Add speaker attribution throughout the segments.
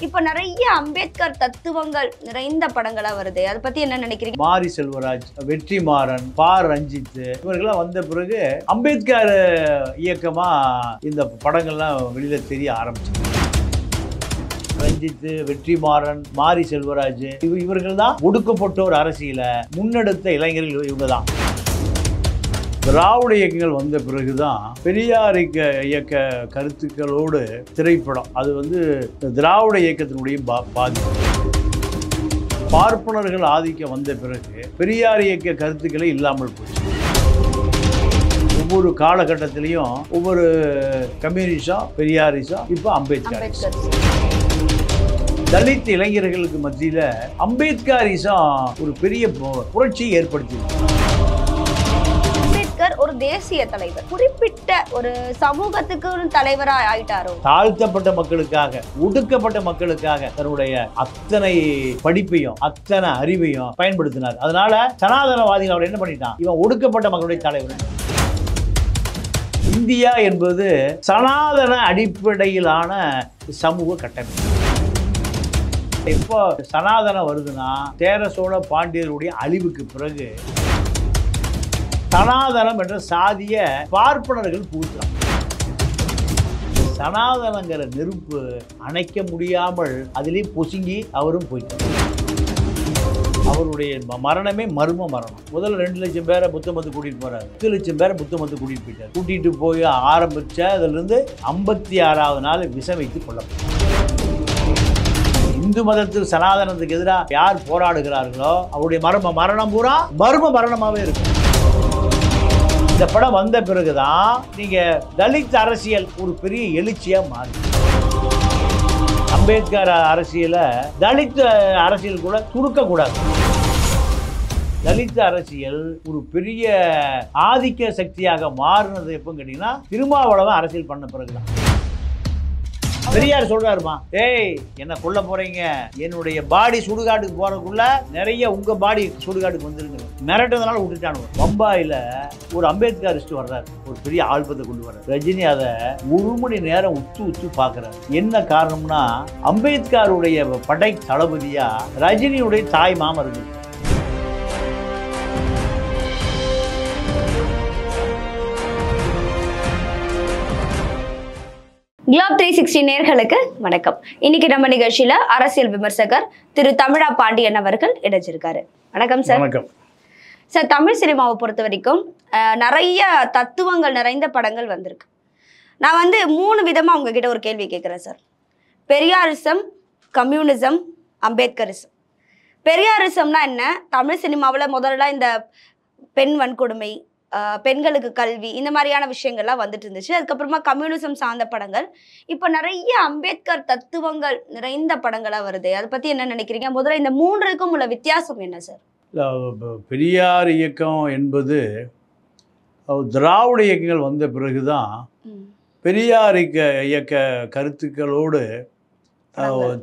Speaker 1: இப்போ நிறைய அம்பேத்கர் தத்துவங்கள் நிறைந்த படங்களா வருது. அதை பத்தி என்ன நினைக்கிறீங்க?
Speaker 2: மாரி செல்வராஜ், வெற்றிமாறன், பா ரஞ்சித் இவர்கள்லாம் வந்த பிறகு அம்பேத்கர் இயக்கமா இந்த படங்கள்லாம் வெளியில தெரிய ஆரம்பிச்சு. ரஞ்சித், வெற்றிமாறன், மாரி செல்வராஜ் இவர்கள் தான் ஒடுக்கப்பட்டோர் அரசியலை முன்னெடுத்த இளைஞர்கள். இவங்க தான் திராவிட இயக்கங்கள் வந்த பிறகுதான் பெரியார் இயக்க கருத்துக்களோடு திரைப்படம் அது திராவிட இயக்கத்தினுடைய பாதிப்பு. பார்ப்பனர்கள் ஆதிக்கம் வந்த பிறகு பெரியார் இயக்க கருத்துக்களே இல்லாமல் போச்சு. ஒவ்வொரு காலகட்டத்திலையும் ஒவ்வொரு கம்யூனிஸ்டா, பெரியாரிசா, இப்போ அம்பேத்கர். தலித் இளைஞர்களுக்கு மத்தியில் அம்பேத்கரிசம் ஒரு பெரிய புரட்சியை ஏற்படுத்தியிருக்கு.
Speaker 1: ஒரு தேசிய தலைவர், குறிப்பிட்ட ஒரு சமூகத்துக்கு தலைவரா ஆயிட்டாரோ.
Speaker 2: தாழ்த்தப்பட்ட மக்களுக்காக, ஒடுக்கப்பட்ட மக்களுக்காக தன்னுடைய அத்தனை படிப்பையும் அத்தனை அறிவையும் பயன்படுத்தினார். அதனால சனாதனவாதிகள் அவர் என்ன பண்ணிட்டான், இவன் ஒடுக்கப்பட்ட மக்களுடைய தலைவர். இந்தியா என்பது சனாதன அடிப்படையிலான சமூக கட்டமைப்பு. எப்போ சனாதனம் வருதுன்னா சேர சோழ பாண்டியர்களுடைய அழிவுக்கு பிறகு சனாதனம் என்ற சாதிய பார்ப்பனர்கள் பூத்துறாங்க. சனாதனங்கிற நெருப்பு அணைக்க முடியாமல் அதிலே பொசுங்கி அவரும் போயிட்டார். அவருடைய மரணமே மர்ம மரணம். முதல்ல 2 லட்சம் பேரை புத்தமத்து கூட்டிட்டு போறாரு, 10 லட்சம் பேரை புத்தமத்து கூட்டிட்டு போயிட்டார். கூட்டிட்டு போய் ஆரம்பிச்ச அதுல இருந்து 56வது நாள் விஷம் வைத்து கொல்லப்பட்டார். இந்து மதத்துக்கு சனாதனத்துக்கு எதிராக யார் போராடுகிறார்களோ அவருடைய மரணம் பூரா மர்ம மரணமாவே இருக்கு. இந்த படம் வந்த பிறகுதான் நீங்க தலித் அரசியல் ஒரு பெரிய எழுச்சியா மாறி. அம்பேத்கர் அரசியல தலித் அரசியல் கூட துடுக்க கூடாது. தலித் அரசியல் ஒரு பெரிய ஆதிக்க சக்தியாக மாறினது எப்பன்னு கேட்டீங்கன்னா திருமாவளவன் அரசியல் பண்ண பிறகுதான். பெரியார் சொல்றாருமா, ஏய் என்ன கொல்ல போறீங்க, என்னுடைய பாடி சுடுகாட்டுக்கு போறதுக்குள்ள நிறைய உங்க பாடி சுடுகாட்டுக்கு வந்துருங்க மிரட்டதுனால விட்டுட்டானு. பம்பாயில ஒரு அம்பேத்கரிஸ்ட் வர்றாரு, ஒரு பெரிய ஆல்பத்தை கொண்டு வர்றாரு. ரஜினி அதை 1 மணி நேரம் உத்து பார்க்கிறார். என்ன காரணம்னா அம்பேத்கருடைய படை தளபதியா ரஜினியுடைய தாய் மாமா இருக்கு.
Speaker 1: குளோப் 360 நேயர்களுக்கு வணக்கம். இன்னைக்கு நம்ம நிகழ்ச்சியில அரசியல் விமர்சகர் திரு தமிழா பாண்டியன் அவர்கள் இணைஞ்சிருக்காரு. வணக்கம் சார்.
Speaker 2: வணக்கம்
Speaker 1: சார். தமிழ் சினிமாவை பொறுத்த வரைக்கும் நிறைய தத்துவங்கள் நிறைந்த படங்கள் வந்திருக்கு. நான் 3 விதமா உங்ககிட்ட ஒரு கேள்வி கேட்குறேன் சார். பெரியாரிசம், கம்யூனிசம், அம்பேத்கரிசம். பெரியாரிசம்னா என்ன? தமிழ் சினிமாவில் முதல்ல இந்த பெண் வன்கொடுமை, பெண்களுக்கு கல்வி, இந்த மாதிரியான விஷயங்கள்லாம் வந்துட்டு இருந்துச்சு. அதுக்கப்புறமா கம்யூனிசம் சார்ந்த படங்கள், இப்போ நிறைய அம்பேத்கர் தத்துவங்கள் நிறைந்த படங்களாக வருது. அதை பற்றி என்ன நினைக்கிறீங்க? முதல்ல இந்த 3க்கும் உள்ள வித்தியாசம் என்ன சார்?
Speaker 2: பெரியார் இயக்கம் என்பது திராவிட இயக்கங்கள் வந்த பிறகுதான் பெரியார் இயக்க கருத்துக்களோடு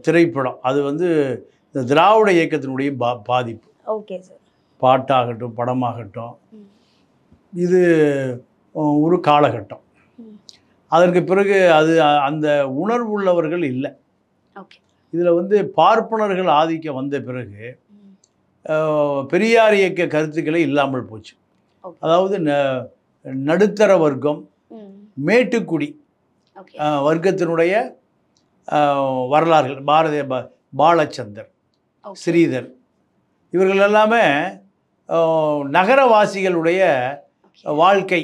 Speaker 2: திரைப்படம் அது இந்த திராவிட இயக்கத்தினுடைய பாதிப்பு.
Speaker 1: Okay sir.
Speaker 2: பாட்டாகட்டும் படமாகட்டும் இது ஒரு காலகட்டம். அதற்கு பிறகு அது அந்த உணர்வுள்ளவர்கள் இல்லை. இதில் பார்ப்பனர்கள் ஆதிக்கம் வந்த பிறகு பெரியார் இயக்க கருத்துக்களே இல்லாமல் போச்சு. அதாவது நடுத்தர வர்க்கம், மேட்டுக்குடி வர்க்கத்தினுடைய வரலாறுகள், பாலச்சந்தர், ஸ்ரீதர் இவர்கள் எல்லாமே நகரவாசிகளுடைய வாழ்க்கை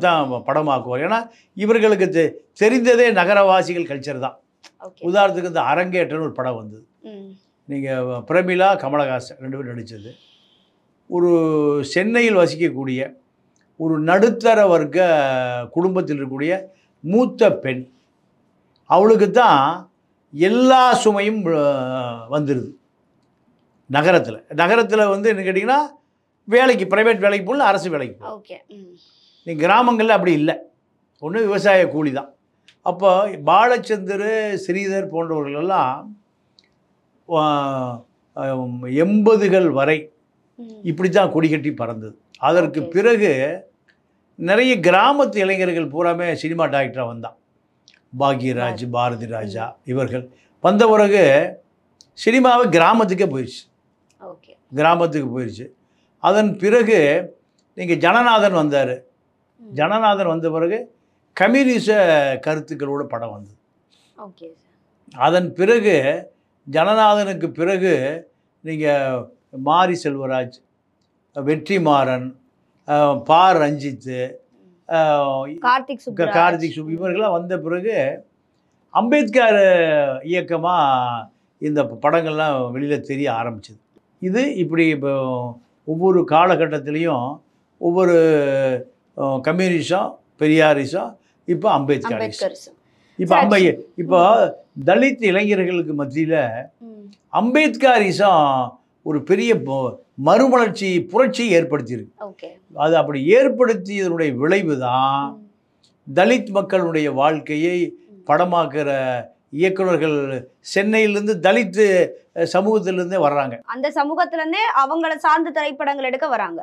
Speaker 2: தான் படமாக்குவார். ஏன்னா இவர்களுக்கு தெரிந்ததே நகரவாசிகள் கல்ச்சர் தான். உதாரணத்துக்கு இந்த அரங்கேற்றம்னு ஒரு படம் வந்தது. நீங்கள் பிரமிளா, கமலஹாசன் 2 பேரும் நடித்தது. ஒரு சென்னையில் வசிக்கக்கூடிய ஒரு நடுத்தர வர்க்க குடும்பத்தில் இருக்கக்கூடிய மூத்த பெண், அவளுக்கு தான் எல்லா சுமையும் வந்துடுது. நகரத்தில் என்ன கேட்டிங்கன்னா வேலைக்கு, ப்ரைவேட் வேலைக்கு போகல, அரசு வேலைக்கு போகல. நீங்கள் கிராமங்களில் அப்படி இல்லை, ஒன்று விவசாய கூலி தான். அப்போ பாலச்சந்தர், ஸ்ரீதர் போன்றவர்களெல்லாம் 80கள் வரை இப்படி தான் கொடி கட்டி பறந்தது. அதற்கு பிறகு நிறைய கிராமத்து இளைஞர்கள் பூராமே சினிமா டைரக்டராக வந்தான். பாக்யராஜ், பாரதி ராஜா இவர்கள் வந்த பிறகு சினிமாவை கிராமத்துக்கே போயிடுச்சு.
Speaker 1: ஓகே.
Speaker 2: கிராமத்துக்கு போயிடுச்சு. அதன் பிறகு நீங்கள் ஜனநாதன் வந்தார். ஜனநாதன் வந்த பிறகு கம்யூனிச கருத்துக்களோட படம் வந்தது.
Speaker 1: ஓகே.
Speaker 2: அதன் பிறகு ஜனநாதனுக்கு பிறகு நீங்கள் மாரி செல்வராஜ், வெற்றிமாறன், பா ரஞ்சித்து, கார்த்திக் இவர்களாம் வந்த பிறகு அம்பேத்கர் இயக்கமாக இந்த படங்கள்லாம் வெளியில் தெரிய ஆரம்பிச்சது. இது இப்படி இப்போ ஒவ்வொரு காலகட்டத்திலையும் ஒவ்வொரு கம்யூனிசம், பெரியாரிசம், இப்போ அம்பேத்கரிசம். இப்போ தலித் இளைஞர்களுக்கு மத்தியில் அம்பேத்கரிசம் ஒரு பெரிய மறுமலர்ச்சி புரட்சியை ஏற்படுத்தியிருக்கு. அது அப்படி ஏற்படுத்தியதனுடைய விளைவு தான் தலித் மக்களுடைய வாழ்க்கையை படமாக்குற இயக்குநர்கள் சென்னையிலேருந்து தலித் சமூகத்திலேருந்தே வர்றாங்க.
Speaker 1: அந்த சமூகத்திலேருந்தே அவங்கள சார்ந்த திரைப்படங்கள் எடுக்க வராங்க.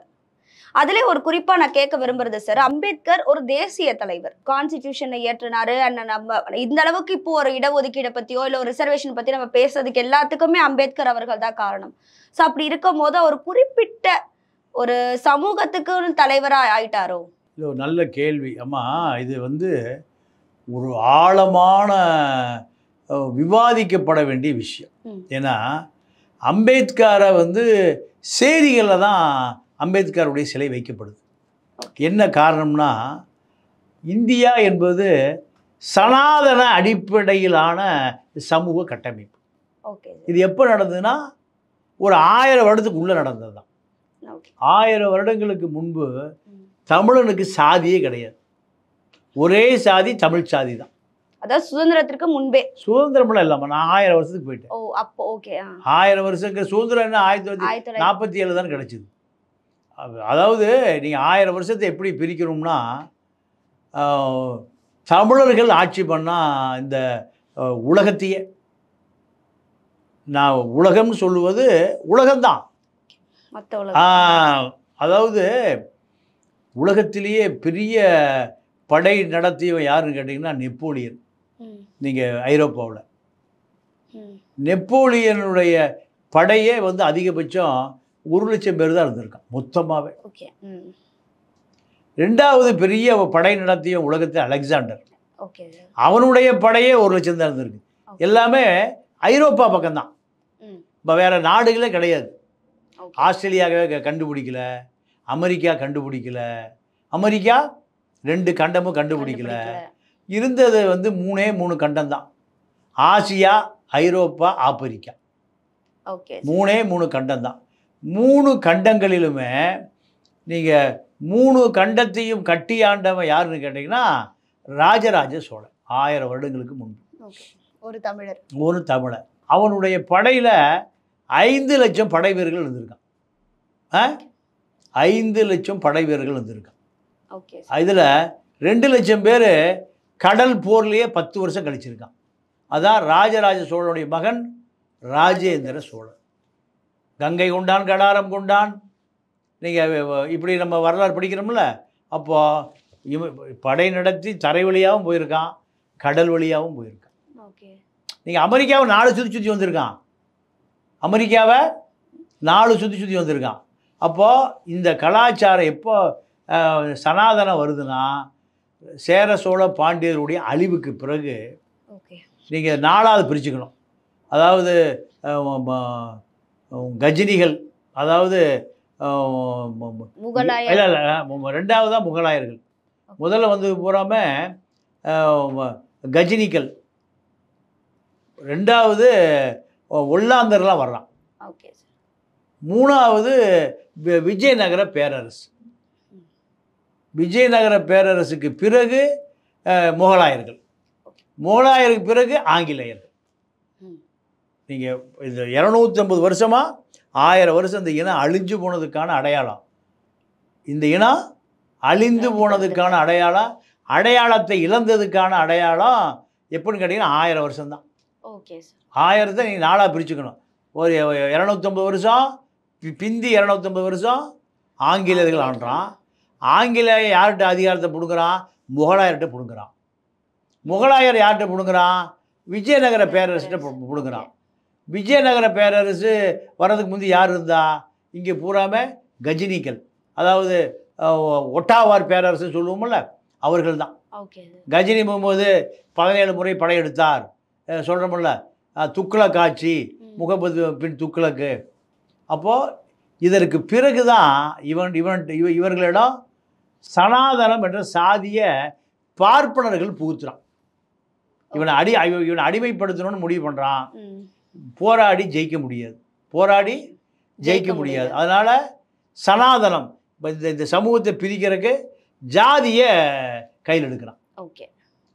Speaker 1: அதுல ஒரு குறிப்பா நான் கேட்க விரும்புறது சார், அம்பேத்கர் ஒரு தேசிய தலைவர், கான்ஸ்டிடியூஷனை ஏற்றினாரு. நம்ம இந்த அளவுக்கு இப்போ ஒரு இடஒதுக்கீடை பத்தியோ இல்ல ஒரு ரிசர்வேஷன் பத்தி நம்ம பேசுறதுக்கு எல்லாத்துக்குமே அம்பேத்கர் அவர்கள் தான் காரணம். ஸோ அப்படி இருக்கும் போது ஒரு குறிப்பிட்ட ஒரு சமூகத்துக்கு தலைவரா ஆயிட்டாரோ?
Speaker 2: இது ஒரு நல்ல கேள்வி அம்மா. இது ஒரு ஆழமான விவாதிக்கப்பட வேண்டிய விஷயம். ஏன்னா அம்பேத்கரை சேரிகளில் தான் அம்பேத்கருடைய சிலை வைக்கப்படுது. என்ன காரணம்னா, இந்தியா என்பது சனாதன அடிப்படையிலான சமூக கட்டமைப்பு. இது எப்போ நடந்ததுன்னா ஒரு 1000 வருடத்துக்கு உள்ளே நடந்தது தான். 1000 வருடங்களுக்கு முன்பு தமிழனுக்கு சாதியே கிடையாது. ஒரே சாதி தமிழ் சாதி தான்.
Speaker 1: அதாவது சுதந்திரத்திற்கு முன்பே.
Speaker 2: சுதந்திரம்லாம் இல்லாமல் நான் 1000 வருஷத்துக்கு போயிட்டேன். 1000 வருஷத்துக்கு சுதந்திரம் என்ன 1947 தான் கிடைச்சிது. அதாவது நீங்கள் 1000 வருஷத்தை எப்படி பிரிக்கணும்னா, தமிழர்கள் ஆட்சி பண்ணால் இந்த உலகத்தையே, நான் உலகம்னு சொல்லுவது உலகம்தான். அதாவது உலகத்திலேயே பெரிய படை நடத்தியவன் யாருன்னு கேட்டிங்கன்னா நெப்போலியன். நீங்கள் ஐரோப்பாவில் நெப்போலியனுடைய படையே அதிகபட்சம் 1,00,000 பேர் தான் இருந்திருக்கான் மொத்தமாகவே. ரெண்டாவது பெரிய படை நடத்திய உலகத்தில் அலெக்சாண்டர், அவனுடைய படையே 1,00,000 தான் இருந்திருக்கு. எல்லாமே ஐரோப்பா பக்கம்தான், இப்போ வேறு நாடுகளே கிடையாது. ஆஸ்திரேலியாவே கண்டுபிடிக்கல, அமெரிக்கா கண்டுபிடிக்கல, அமெரிக்கா 2 கண்டமும் கண்டுபிடிக்கல. இருந்தது 3 கண்டம் தான், ஆசியா, ஐரோப்பா, ஆப்பிரிக்கா. 3 கண்டம் தான். 3 கண்டங்களிலுமே நீங்கள் 3 கண்டத்தையும் கட்டி ஆண்டவன் யாருன்னு கேட்டிங்கன்னா ராஜராஜ சோழன். 1000 வருடங்களுக்கு முன்பு ஒரு தமிழர். அவனுடைய படையில் 5 லட்சம் படை வீரர்கள் இருந்திருக்கான். 5 லட்சம் படை வீரர்கள் இருந்திருக்கான். இதில் 2 லட்சம் பேர் கடல் போர்லேயே 10 வருஷம் கழிச்சிருக்கான். அதான் ராஜராஜ சோழனுடைய மகன் ராஜேந்திர சோழன். கங்கை கொண்டான், கடாரம் கொண்டான். நீங்கள் இப்படி நம்ம வரலாறு படிக்கிறோம்ல, அப்போது படை நடத்தி தரை வழியாகவும் போயிருக்கான், கடல் வழியாகவும் போயிருக்கான். நீங்கள் அமெரிக்காவை 4 சுற்றி வந்திருக்கான். அமெரிக்காவை 4 சுற்றி வந்திருக்கான். அப்போது இந்த கலாச்சாரம் எப்போ சனாதனம் வருதுன்னா, சேர சோழ பாண்டியருடைய அழிவுக்கு பிறகு நீங்கள் 4ஆவது பிரிச்சுக்கணும். அதாவது கஜினிகள், அதாவது இல்லை இல்லை 2வது தான் முகலாயர்கள். முதல்ல பூராமல் கஜினிகள், 2வது ஒல்லாந்தர்லாம் வர்றான், 3வது விஜயநகர பேரரசு. விஜயநகர பேரரசுக்கு பிறகு முகலாயர்கள், முகலாயருக்கு பிறகு ஆங்கிலேயர்கள். நீங்கள் இந்த 250 வருஷமாக 1000 வருஷம் இந்த இனம் அழிஞ்சு போனதுக்கான அடையாளம். இந்த இனம் அழிந்து போனதுக்கான அடையாளம், அடையாளத்தை இழந்ததுக்கான அடையாளம் எப்படின்னு கேட்டிங்கன்னா 1000 வருஷம்தான். 1000த்தை நீங்கள் 4ஆக பிரிச்சுக்கணும். ஒரு 250 வருஷம் பிந்தி 250 வருஷம் ஆங்கிலேயர்கள் ஆண்டுறான். ஆங்கிலேய யார்கிட்ட அதிகாரத்தை பிடுங்குறான்? முகலாயர்கிட்ட பிடுங்குறான். முகலாயர் யார்கிட்ட பிடுங்குறான்? விஜயநகர பேரரசிட்ட பிடுங்குறான். விஜயநகர பேரரசு வர்றதுக்கு முந்தி யார் இருந்தா? இங்கே பூராமே கஜினிகள், அதாவது ஒட்டாவார் பேரரசுன்னு சொல்லுவோம்ல, அவர்கள் தான். கஜினி போகும்போது 17 முறை படையெடுத்தார் சொல்கிறோம்ல, துக்ளக் ஆட்சி, முகமது பின் துக்ளக்கு. அப்போது இதற்கு பிறகு தான் இவர்களிடம் சனாதனம் என்ற சாதிய பார்ப்பனர்கள் புகுத்துறான். இவனை அடிமைப்படுத்தணும்னு முடிவு பண்ணுறான். போராடி ஜெயிக்க முடியாது. அதனால் சனாதனம் இந்த சமூகத்தை பிரிக்கிறதுக்கு ஜாதியை கையில் எடுக்கிறான்.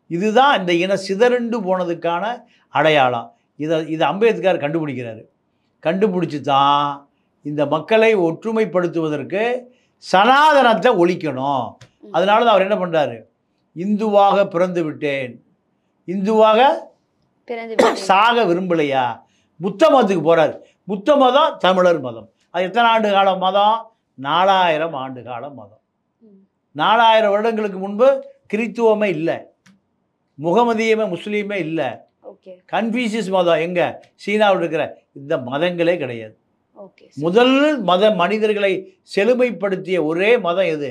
Speaker 2: இதுதான் இந்த இன சிதறண்டு போனதுக்கான அடையாளம். இதை அம்பேத்கர் கண்டுபிடிக்கிறாரு. கண்டுபிடிச்சி தான் இந்த மக்களை ஒற்றுமைப்படுத்துவதற்கு சனாதனத்தை ஒழிக்கணும். அதனால தான் அவர் என்ன பண்ணுறாரு? இந்துவாக பிறந்து விட்டேன், இந்துவாக சாக விரும்பலையா, புத்த மதத்துக்கு போகிறார். புத்த மதம் தமிழர் மதம். அது எத்தனை ஆண்டு கால மதம்? 4000 ஆண்டு கால மதம். 4000 வருடங்களுக்கு முன்பு கிறித்துவமே இல்லை, முகமதியமே முஸ்லீமே இல்லை, கன்ஃபியூசியஸ் மதம் எங்கே? சீனாவில் இருக்கிற இந்த மதங்களே கிடையாது. முதல் மனிதர்களை செழுமைப்படுத்திய ஒரே மதம் எது?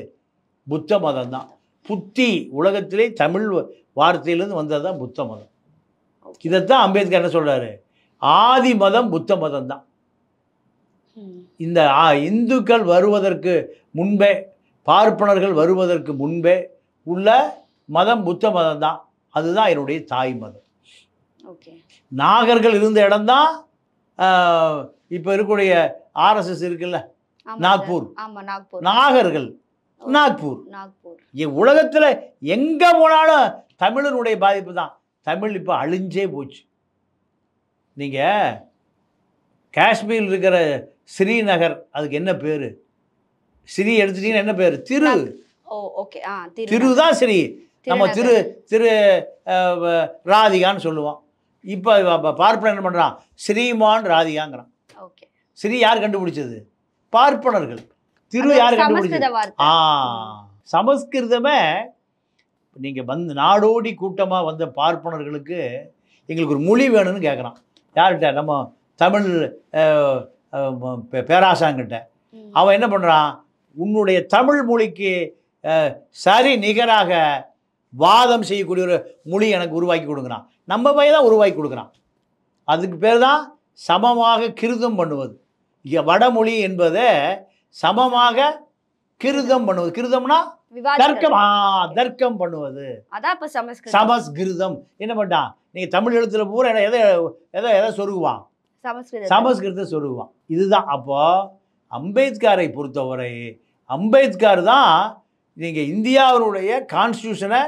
Speaker 2: புத்த மதம் தான். புத்தி உலகத்திலே தமிழ் வார்த்தையிலிருந்து வந்தது தான் புத்த மதம். இதைத்தான் அம்பேத்கர் என்ன சொல்கிறாரு? ஆதி மதம் புத்த மதம் தான். இந்த இந்துக்கள் வருவதற்கு முன்பே, பார்ப்பனர்கள் வருவதற்கு முன்பே உள்ள மதம் புத்த மதம் தான். அதுதான் என்னுடைய தாய் மதம். நாகர்கள் இருந்த இடம்தான் இப்போ இருக்கக்கூடிய RSS இருக்குல்ல, நாக்பூர். நாகர்கள் நாக்பூர். உலகத்தில் எங்கே போனாலும் தமிழனுடைய பாதிப்பு தான். தமிழ் இப்போ அழிஞ்சே போச்சு. நீங்கள் காஷ்மீரில் இருக்கிற ஸ்ரீநகர், அதுக்கு என்ன பேர்? ஸ்ரீ எடுத்துட்டீங்கன்னா என்ன பேர்? திரு தான் ஸ்ரீ. நம்ம திரு ராதிகான்னு சொல்லுவோம். இப்போ பார்ப்பனர் என்ன பண்ணுறான்? ஸ்ரீமான் ராதிகாங்கிறான். ஸ்ரீ யார் கண்டுபிடிச்சது? பார்ப்பனர்கள். திரு யார் கண்டுபிடிச்சது? சமஸ்கிருதமே நீங்கள் நாடோடி கூட்டமாக வந்த பார்ப்பனர்களுக்கு எங்களுக்கு ஒரு மொழி வேணும்னு கேட்குறான். யார்கிட்ட? நம்ம தமிழ் பேராசாங்கிட்ட. அவன் என்ன பண்ணுறான்? உன்னுடைய தமிழ் மொழிக்கு சரி நிகராக வாதம் செய்யக்கூடிய ஒரு மொழி எனக்கு உருவாக்கி கொடுக்குறான். நம்ம பையன் தான் உருவாக்கி கொடுக்குறான். அதுக்கு பேர் தான் சமமாக கிருதம் பண்ணுவது. வடமொழி என்பதை சமமாக கிருதம் பண்ணுவது. கிருதம்னா தர்க்கம். தர்க்கம் பண்ணுவது. சமஸ்கிருதம். என்ன பண்ணான்? நீங்கள் தமிழ் எழுத்துல பூரா எதை சொருகுவான்? சமஸ்கிருதத்தை சொருகுவான். இதுதான். அப்போ அம்பேத்கரை பொறுத்தவரை அம்பேத்கர் தான் நீங்கள் இந்தியாவினுடைய கான்ஸ்டியூஷனை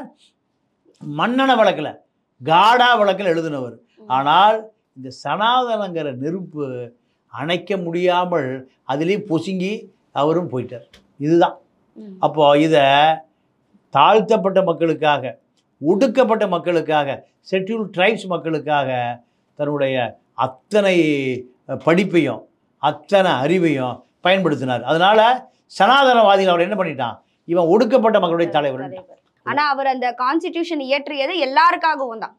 Speaker 2: மன்னன வழக்கில், காடா வழக்கில் எழுதினவர். ஆனால் இந்த சனாதனங்கிற நெருப்பு அணைக்க முடியாமல் அதிலே பொசுங்கி அவரும் போயிட்டார். இதுதான். அப்போ இதை தாழ்த்தப்பட்ட மக்களுக்காக, ஒடுக்கப்பட்ட மக்களுக்காக, ஷெட்யூல் ட்ரைப்ஸ் மக்களுக்காக தன்னுடைய அத்தனை படிப்பையும் அத்தனை அறிவையும் பயன்படுத்தினார். அதனால சனாதனவாதிகள் அவர் என்ன பண்ணிட்டான்? இவன் ஒடுக்கப்பட்ட மக்களுடைய தலைவர்.
Speaker 1: ஆனா அவர் அந்த கான்ஸ்டிடியூஷன் இயற்றியது எல்லாருக்காகவும் தான்.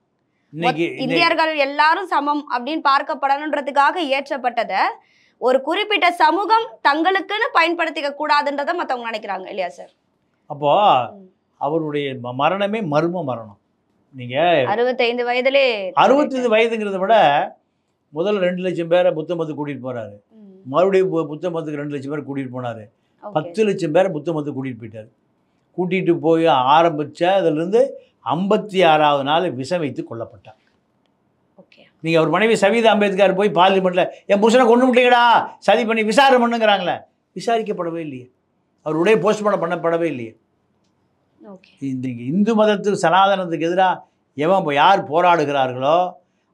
Speaker 1: இந்தியர்கள் எல்லாரும் சமம் அப்படின்னு பார்க்கப்படணுன்றதுக்காக இயற்றப்பட்டதை ஒரு குறிப்பிட்ட சமூகம் தங்களுக்குன்னு பயன்படுத்திக்க கூடாதுன்றதை மற்றவங்க நினைக்கிறாங்க இல்லையா சார்?
Speaker 2: அப்போ அவருடைய மரணமே மர்ம மரணம். நீங்க
Speaker 1: 65 வயதிலே
Speaker 2: 65 வயதுங்கிறத விட முதல்ல 2 லட்சம் பேரை புத்த மதத்துக்கு கூட்டிட்டு போறாரு. மறுபடியும் புத்த மதத்துக்கு 2 லட்சம் பேர் கூட்டிட்டு போனாரு. 10 லட்சம் பேரை புத்த மதத்துக்கு கூட்டிட்டு போயிட்டாரு. கூட்டிட்டு போய் ஆரம்பிச்ச அதிலிருந்து 56வது நாள் விஷம் வைத்து கொல்லப்பட்டார். நீங்கள் அவர் மனைவி சவிதா அம்பேத்கர் போய் பார்லிமெண்ட்டில் என் புருஷனை கொண்டு விட்டீங்கடா, சதி பண்ணி விசாரணை பண்ணுங்கிறாங்களே, விசாரிக்கப்படவே இல்லையே, அவருடைய போஸ்ட்மார்ட்டம் பண்ணப்படவே இல்லையே. இந்த இந்து மதத்துக்கு சனாதனத்துக்கு எதிராக எவன் யார் போராடுகிறார்களோ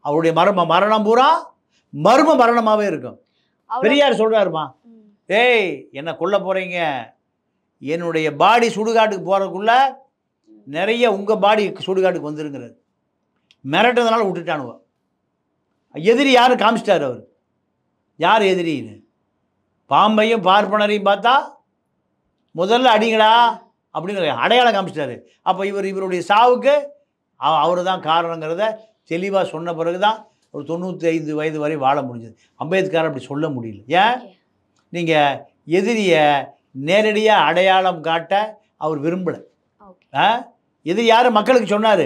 Speaker 2: அவருடைய மரணம் பூரா மர்ம மரணமாகவே இருக்கும். பெரியார் சொல்கிறாருமா, ஏய் என்னை கொல்ல போகிறீங்க, என்னுடைய பாடி சுடுகாட்டுக்கு போகிறதுக்குள்ள நிறைய உங்கள் பாடி சுடுகாட்டுக்கு வந்துருங்கிறது. மிரட்டதுனால விட்டுட்டானுவ. எதிரி யார் காமிச்சிட்டார் அவர்? யார் எதிரின்னு? பாம்பையும் பார்ப்பனரையும் பார்த்தா முதல்ல அடிங்கடா அப்படின்னு அடையாளம் காமிச்சிட்டாரு. அப்போ இவருடைய சாவுக்கு அவர் தான் காரணங்கிறத தெளிவாக சொன்ன பிறகு தான் ஒரு 95 வயது வரை வாழ முடிஞ்சது. அம்பேத்கர் அப்படி சொல்ல முடியல. ஏன்? நீங்கள் எதிரியை நேரடியாக அடையாளம் காட்ட அவர் விரும்பலை. எதிரி யார் மக்களுக்கு சொன்னார்,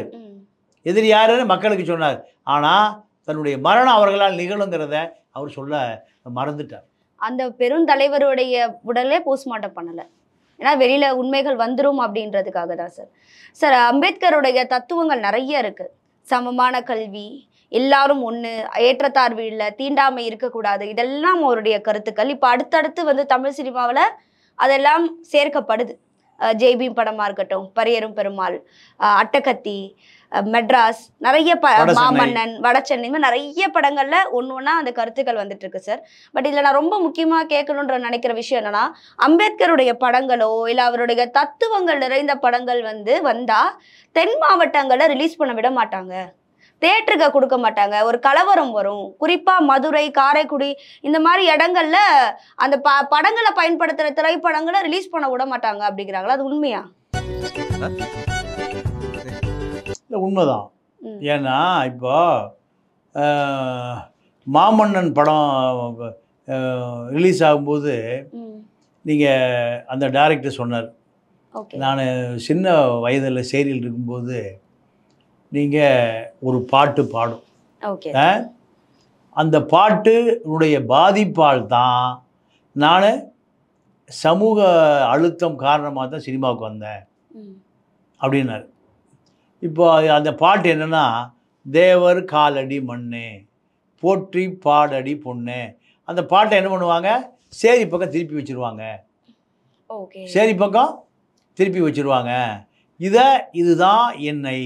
Speaker 2: எதிரி யாருன்னு மக்களுக்கு சொன்னார். ஆனால் தன்னுடைய மரணம் அவர்களால் நிகழுங்கிறத அவர் சொல்ல மறந்துட்டார்.
Speaker 1: அந்த பெருந்தலைவருடைய உடலே போஸ்ட்மார்ட்டம் பண்ணலை, ஏன்னா வெளியில் உண்மைகள் வந்துடும் அப்படின்றதுக்காக தான் சார். சார், அம்பேத்கருடைய தத்துவங்கள் நிறைய இருக்குது. சமமான கல்வி, எல்லாரும் ஒன்று, ஏற்றத்தாழ்வு இல்லை, தீண்டாமை இருக்கக்கூடாது, இதெல்லாம் அவருடைய கருத்துக்கள். இப்போ அடுத்தடுத்து வந்து தமிழ் சினிமாவில் அதெல்லாம் சேர்க்கப்படுது. ஜெய்பீம் படமாக இருக்கட்டும், பரியரும் பெருமாள், அட்டகத்தி, மெட்ராஸ், நிறைய மாமன்னன், வடச்சென்னை, நிறைய படங்களில் ஒன்று ஒன்றா அந்த கருத்துக்கள் வந்துட்டு இருக்கு சார். பட் இதில் நான் ரொம்ப முக்கியமாக கேட்கணுன்ற நினைக்கிற விஷயம் என்னன்னா, அம்பேத்கருடைய படங்களோ இல்லை அவருடைய தத்துவங்கள் நிறைந்த படங்கள் வந்து வந்தால் தென் மாவட்டங்களில் ரிலீஸ் பண்ண விட மாட்டாங்க, தேட்டருக்கு கொடுக்க மாட்டாங்க, ஒரு கலவரம் வரும். குறிப்பாக மதுரை, காரைக்குடி இந்த மாதிரி இடங்கள்ல அந்த படங்களை பயன்படுத்துகிற திரைப்படங்களை ரிலீஸ் பண்ண விட மாட்டாங்க அப்படிங்கிறாங்களா? அது உண்மையா?
Speaker 2: இல்லை, உண்மைதான். ஏன்னா இப்போ மாமன்னன் படம் ரிலீஸ் ஆகும்போது நீங்கள் அந்த டைரக்டர் சொன்னார், நான் சின்ன வயதில் சேரியில் இருக்கும்போது நீங்கள் ஒரு பாட்டு பாடும், அந்த பாட்டுடைய பாதிப்பால் தான் நான் சமூக அழுத்தம் காரணமாக தான் சினிமாவுக்கு வந்தேன் அப்படின்னாரு. இப்போ அந்த பாட்டு என்னென்னா, தேவர் காலடி மண்ணே போற்றி பாடடி பொண்ணே. அந்த பாட்டை என்ன பண்ணுவாங்க, சேரி பக்கம் திருப்பி வச்சுருவாங்க, சேரி பக்கம் திருப்பி வச்சுருவாங்க. இதுதான் என்னை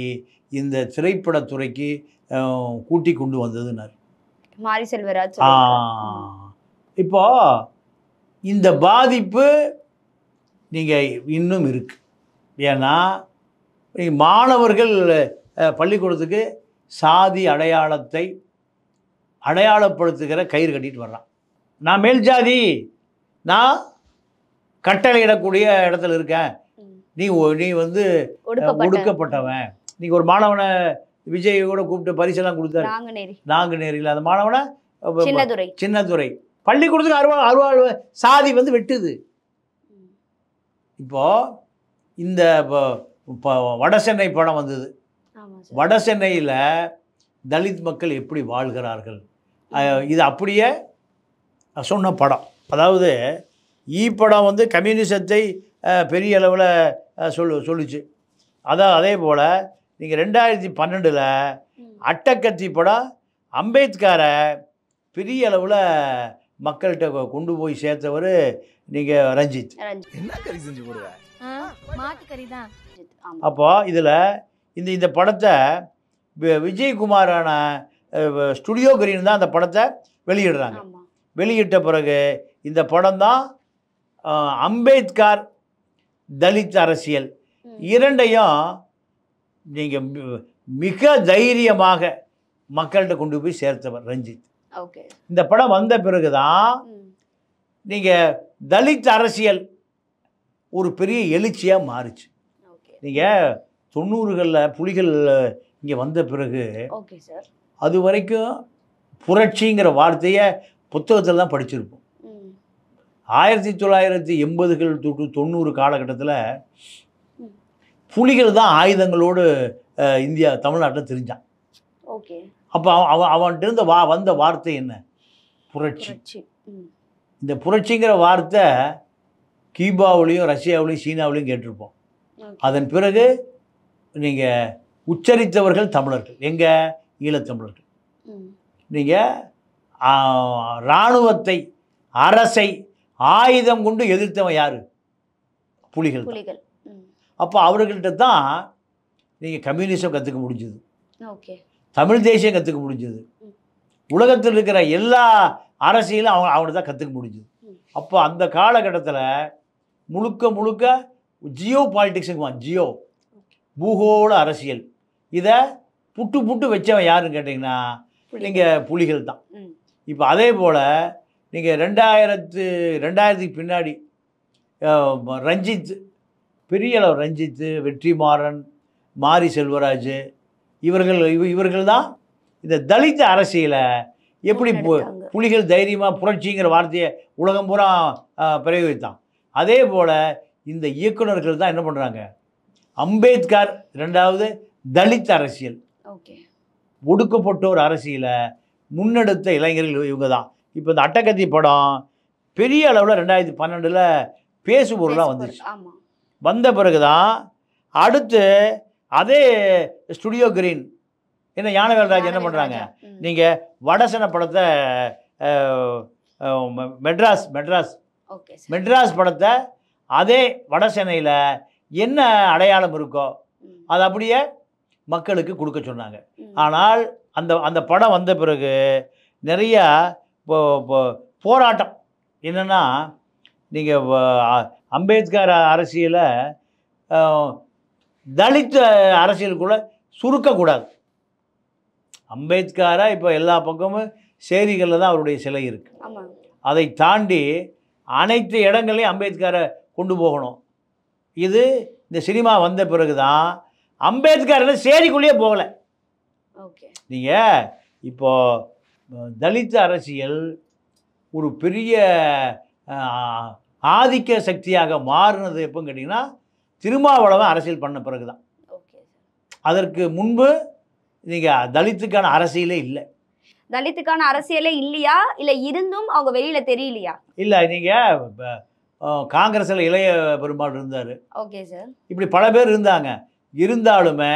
Speaker 2: இந்த திரைப்படத்துறைக்கு கூட்டி கொண்டு வந்ததுன்னார்
Speaker 1: மாரி செல்வராஜ்.
Speaker 2: இப்போ இந்த பாதிப்பு நீங்கள் இன்னும் இருக்கு. ஏன்னா மாணவர்கள் பள்ளிக்கூடத்துக்கு சாதி அடையாளத்தை அடையாளப்படுத்துகிற கயிறு கட்டிட்டு வர்றான். நான் மேல் ஜாதி, நான் கட்டளையிடக்கூடிய இடத்துல இருக்கேன், நீ வந்து ஒடுக்கப்பட்டவன். நீங்கள் ஒரு மாணவனை விஜய் கூட கூப்பிட்டு பரிசெல்லாம் கொடுத்தாரு நாங்குநேரியில். அந்த மாணவனை சின்னதுரை பள்ளிக்கூடத்துக்கு அறுவாள் சாதி வந்து வெட்டுது. இப்போது இந்த வடசென்னை படம் வந்தது. வடசென்னையில் தலித் மக்கள் எப்படி வாழ்கிறார்கள், இது அப்படியே சொன்ன படம். அதாவது படம் வந்து கம்யூனிசத்தை பெரிய அளவில் சொல்லுச்சு. அதே போல் நீங்கள் 2012 அட்டகத்தி படம் அம்பேத்கரை பெரிய அளவில் மக்கள்கிட்ட கொண்டு போய் சேர்த்தவர் நீங்கள் ரஞ்சித். அப்போ இதில் இந்த படத்தை விஜயகுமாரான ஸ்டுடியோ கிரீன் தான் அந்த படத்தை வெளியிடுறாங்க. வெளியிட்ட பிறகு இந்த படம் தான் அம்பேத்கர் தலித் அரசியல் இரண்டையும் நீங்கள் மிக தைரியமாக மக்கள்கிட்ட கொண்டு போய் சேர்த்தவர் ரஞ்சித். இந்த படம் வந்த பிறகு தான் நீங்கள் தலித் அரசியல் ஒரு பெரிய எழுச்சியாக மாறுச்சு. நீங்கள் 90களில் புலிகள் இங்கே வந்த பிறகு அது வரைக்கும் புரட்சிங்கிற வார்த்தையை புத்தகத்தில் தான் படிச்சிருப்போம். 1980கள் to 90 காலகட்டத்தில் புலிகள் தான் ஆயுதங்களோடு இந்தியா தமிழ்நாட்டில் தெரிஞ்சான். அப்போ அவன்கிட்ட இருந்து வந்த வார்த்தை என்ன? புரட்சி. இந்த புரட்சிங்கிற வார்த்தை கியூபாவிலையும் ரஷ்யாவிலையும் சீனாவிலையும் கேட்டிருப்போம். அதன் பிறகு நீங்கள் உச்சரித்தவர்கள் தமிழர்கள், எங்கள் ஈழத்தமிழர்கள். நீங்கள் இராணுவத்தை, அரசை ஆயுதம் கொண்டு எதிர்த்தவன் யார்? புலிகள். அப்போ அவர்கள்ட்ட தான் நீங்கள் கம்யூனிசம் கற்றுக்க முடிஞ்சது, தமிழ் தேசியம் கற்றுக்க முடிஞ்சது, உலகத்தில் இருக்கிற எல்லா அரசியலும் அவனை தான் கற்றுக்க முடிஞ்சது. அப்போ அந்த காலகட்டத்தில் முழுக்க ஜியோ பாலிட்டிக்ஸுக்குவான், ஜியோ பூகோள அரசியல். இதை புட்டு வச்சவன் யாருன்னு கேட்டிங்கன்னா நீங்கள் புலிகள் தான். இப்போ அதே போல் நீங்கள் 2000க்கு பின்னாடி ரஞ்சித், பெரிய அளவு ரஞ்சித், வெற்றிமாறன், மாரி செல்வராஜ், இவர்கள் தான் இந்த தலித் அரசியலை எப்படி புலிகள் தைரியமாக புரட்சிங்கிற வார்த்தையை உலகம் பூரா பிரயோகித்தான். அதே போல் இந்த இயக்குனர்கள் தான் என்ன பண்ணுறாங்க, அம்பேத்கர் ரெண்டாவது தலித் அரசியல், ஒடுக்கப்பட்டோர் அரசியலை முன்னெடுத்த இளைஞர்கள் இவங்க தான். இப்போ இந்த அட்டகத்தி படம் பெரிய அளவில் 2012 பேசுபொருளாக வந்துருச்சு. வந்த பிறகு தான் அடுத்து அதே ஸ்டுடியோ கிரீன் என்ன ஞானவேல்ராஜ் என்ன பண்ணுறாங்க, நீங்கள் வடசன படத்தை மெட்ராஸ் படத்தை அதே வடசென்னையில் என்ன அடையாளம் இருக்கோ அதை அப்படியே மக்களுக்கு கொடுக்க சொன்னாங்க. ஆனால் அந்த படம் வந்த பிறகு நிறையா போராட்டம் என்னென்னா, நீங்கள் அம்பேத்கர் அரசியலை தலித் அரசியலுக்குள்ளே சுருக்கக்கூடாது. அம்பேத்கரை இப்போ எல்லா பக்கமும் சேரிகளில் தான் அவருடைய சிலை இருக்குது. அதை தாண்டி அனைத்து இடங்களையும் அம்பேத்கரை கொண்டு போகணும். இது இந்த சினிமா வந்த பிறகு தான் அம்பேத்கர் சேரிக்குள்ளேயே போகலை. நீங்கள் இப்போது தலித் அரசியல் ஒரு பெரிய ஆதிக்க சக்தியாக மாறினது எப்போன்னு கேட்டிங்கன்னா திருமாவளவன் அரசியல் பண்ண பிறகு தான். அதற்கு முன்பு நீங்கள் தலித்துக்கான அரசியலே இல்லை.
Speaker 1: தலித்துக்கான அரசியலே இல்லையா, இல்லை இருந்தும் அவங்க வெளியில் தெரியலையா? இல்லை,
Speaker 2: நீங்கள் காங்கிரஸில் இளைய பெருமாள் இருந்தார்.
Speaker 1: Okay sir.
Speaker 2: இப்படி பல பேர் இருந்தாங்க. இருந்தாலுமே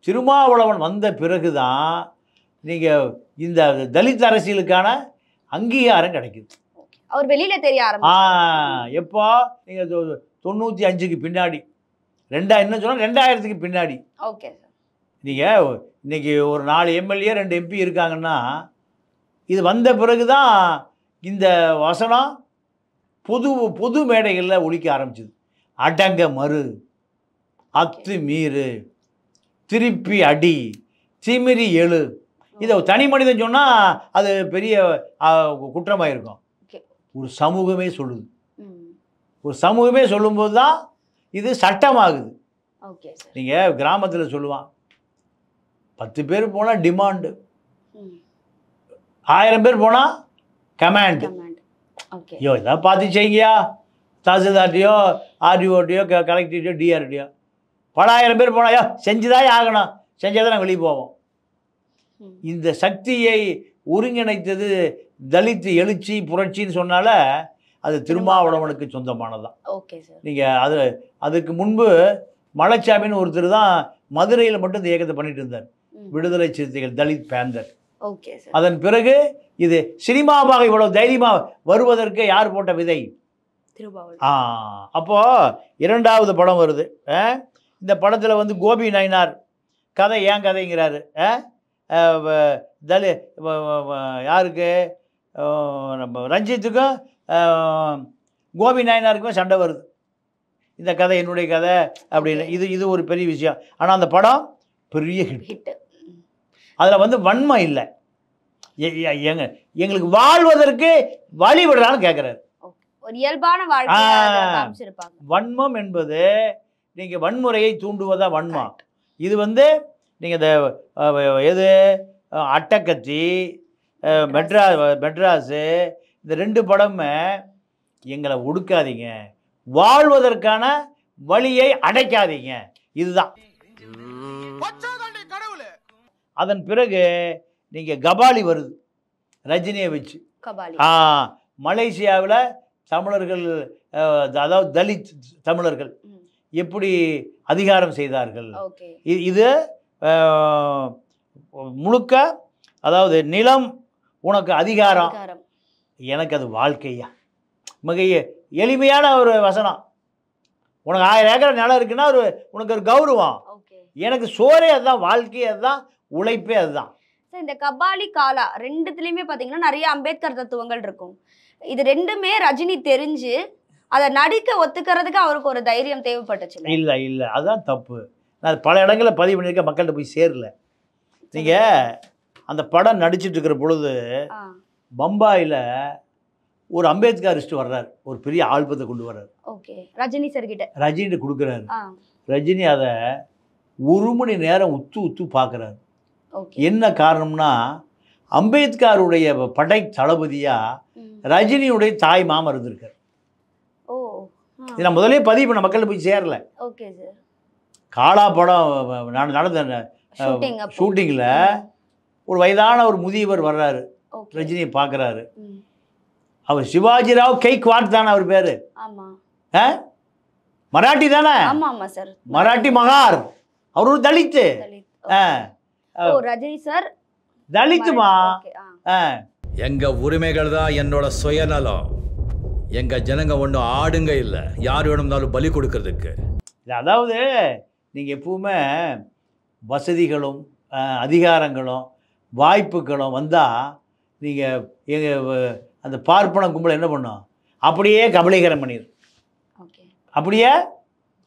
Speaker 2: திருமாவளவன் வந்த பிறகு தான் நீங்கள் இந்த தலித் அரசியலுக்கான அங்கீகாரம் கிடைக்குது.
Speaker 1: அவர் வெளியில் தெரிய ஆரம்பிச்சார்.
Speaker 2: எப்போ நீங்கள் 95க்கு பின்னாடி, என்ன சொன்னால் 2000க்கு பின்னாடி.
Speaker 1: Okay sir.
Speaker 2: நீங்கள் இன்றைக்கி ஒரு 4 எம்எல்ஏ 2 எம்பி இருக்காங்கன்னா இது வந்த பிறகு தான் இந்த வசனம் பொது மேடைகளில் ஒலிக்க ஆரம்பிச்சுது. அடங்க மறு, அத்து மீறு, திருப்பி அடி, திமிரி எழு. இதை தனி மனிதன் சொன்னால் அது பெரிய குற்றமாக இருக்கும். ஒரு சமூகமே சொல்லுது. ஒரு சமூகமே சொல்லும்போது தான் இது சட்டமாகுது. நீங்கள் கிராமத்தில் சொல்லுவான் 10 பேர் போனால் டிமாண்டு, 1000 பேர் போனால் கமாண்டு. ஐயோ இதான் பார்த்து செய்யுங்கயா, தாசில்தார்ட்டையோ ஆர்டிஓட்டையோ கலெக்டர்டையோ டிஆர்டியோ. பல 1000 பேர் போனால் ஐயோ செஞ்சுதான் ஆகணும், செஞ்சால் தான் வெளியே போவோம். இந்த சக்தியை ஒருங்கிணைத்தது தலித் எழுச்சி புரட்சின்னு சொன்னால அது திருமாவளவனுக்கு சொந்தமானதான். நீங்கள் அதுக்கு முன்பு மலைச்சாமின்னு ஒருத்தர் தான் மதுரையில் மட்டும் இந்த இயக்கத்தை பண்ணிட்டு இருந்தார், விடுதலை சிறுத்தைகள் தலித் பேந்தர். அதன் பிறகு இது சினிமாவாக இவ்வளவு தைரியமாக வருவதற்கு யார் போட்ட விதை? அப்போது 2வது படம் வருது. இந்த படத்தில் வந்து கோபி நயினார் கதை ஏன் கதைங்கிறாரு. யாருக்கு, நம்ம ரஞ்சித்துக்கும் கோபி நயினாருக்கும் சண்டை வருது. இந்த கதை என்னுடைய கதை அப்படின்னு. இது ஒரு பெரிய விஷயம். ஆனால் அந்த படம் பெரிய ஹிட். அதில் வந்து வன்மம் இல்லை. எங்களுக்கு வாழ்வதற்கு வழி விடுறான்னு கேட்குறாரு. வன்மம் என்பது நீங்கள் வன்முறையை தூண்டுவதா வன்மம். இது வந்து நீங்கள் இந்த அட்டகத்தி, மெட்ராஸு இந்த 2 படமே எங்களை ஒடுக்காதீங்க, வாழ்வதற்கான வழியை அடைக்காதீங்க, இதுதான். அதன் பிறகு நீங்கள் கபாலி வருது ரஜினியை வச்சு. மலேசியாவில் தமிழர்கள், அதாவது தலித் தமிழர்கள் எப்படி அதிகாரம் செய்தார்கள். இது முழுக்க, அதாவது நிலம் உனக்கு அதிகாரம், எனக்கு அது வாழ்க்கையா. மிக எளிமையான ஒரு வசனம். உனக்கு 1000 ஏக்கர் நிலம் இருக்குன்னா உனக்கு ஒரு கௌரவம். எனக்கு சோறே அதுதான், வாழ்க்கையே அதுதான், உழைப்பே அதுதான்.
Speaker 1: இந்த கபாலி காலா 2துலயுமே பாத்தீங்கன்னா நிறைய அம்பேத்கர் தத்துவங்கள் இருக்கும். இது 2மே ரஜினி தெரிஞ்சு அதை நடிக்க ஒத்துக்கிறதுக்கு அவருக்கு ஒரு தைரியம் தேவைப்பட்டுச்சு.
Speaker 2: இல்லை அதுதான் தப்பு. நான் பல இடங்களில் பதிவு பண்ணியிருக்கேன், மக்கள்கிட்ட போய் சேரல. நீங்கள் அந்த படம் நடிச்சிட்டு இருக்கிற பொழுது பம்பாயில் ஒரு அம்பேத்கரிஸ்ட் வர்றாரு, ஒரு பெரிய ஆல்பத்தை கொண்டு வர்றாரு.
Speaker 1: ரஜினி சார் கிட்ட,
Speaker 2: ரஜினி கொடுக்குறாரு. ரஜினி அதை 1 மணி நேரம் உத்து பார்க்குறாரு.
Speaker 1: ஓகே.
Speaker 2: என்ன காரணம்னா அம்பேத்கருடைய படை தளபதியாக ரஜினியுடைய தாய் மாமா இருந்திருக்கார்.
Speaker 1: ஓ.
Speaker 2: இது நான் முதலே பதிவு பண்ண மக்கள் போய் சேரல.
Speaker 1: Okay sir.
Speaker 2: காலா படம் நான் நடந்த ஷூட்டிங்கில் ஒரு வயதான ஒரு முதியவர் வர்றாரு, ரஜினியை பார்க்குறாரு. அவர் சிவாஜிராவ் கெய்க்வாட் தானே அவர் பேர்?
Speaker 1: ஆமாம்.
Speaker 2: மராட்டி தானே?
Speaker 1: ஆமாம் ஆமாம் சார்.
Speaker 2: மராட்டி மகார். அவர் ஒரு தலித்து.
Speaker 1: ரஜினி சார்
Speaker 2: தலித்துமா?
Speaker 3: எங்க உரிமைகள் தான் என்னோட சுயநலம். எங்க ஜனங்க ஒன்றும் ஆடுங்க இல்லை, யார் வேணும்னாலும் பலி கொடுக்கறதுக்கு.
Speaker 2: அதாவது நீங்கள் எப்பவுமே வசதிகளும் அதிகாரங்களும் வாய்ப்புகளும் வந்தால் நீங்கள் எங்கள் அந்த பார்ப்பன கும்பலை என்ன பண்ணோம், அப்படியே கபலீகரம் பண்ணிடு. அப்படியே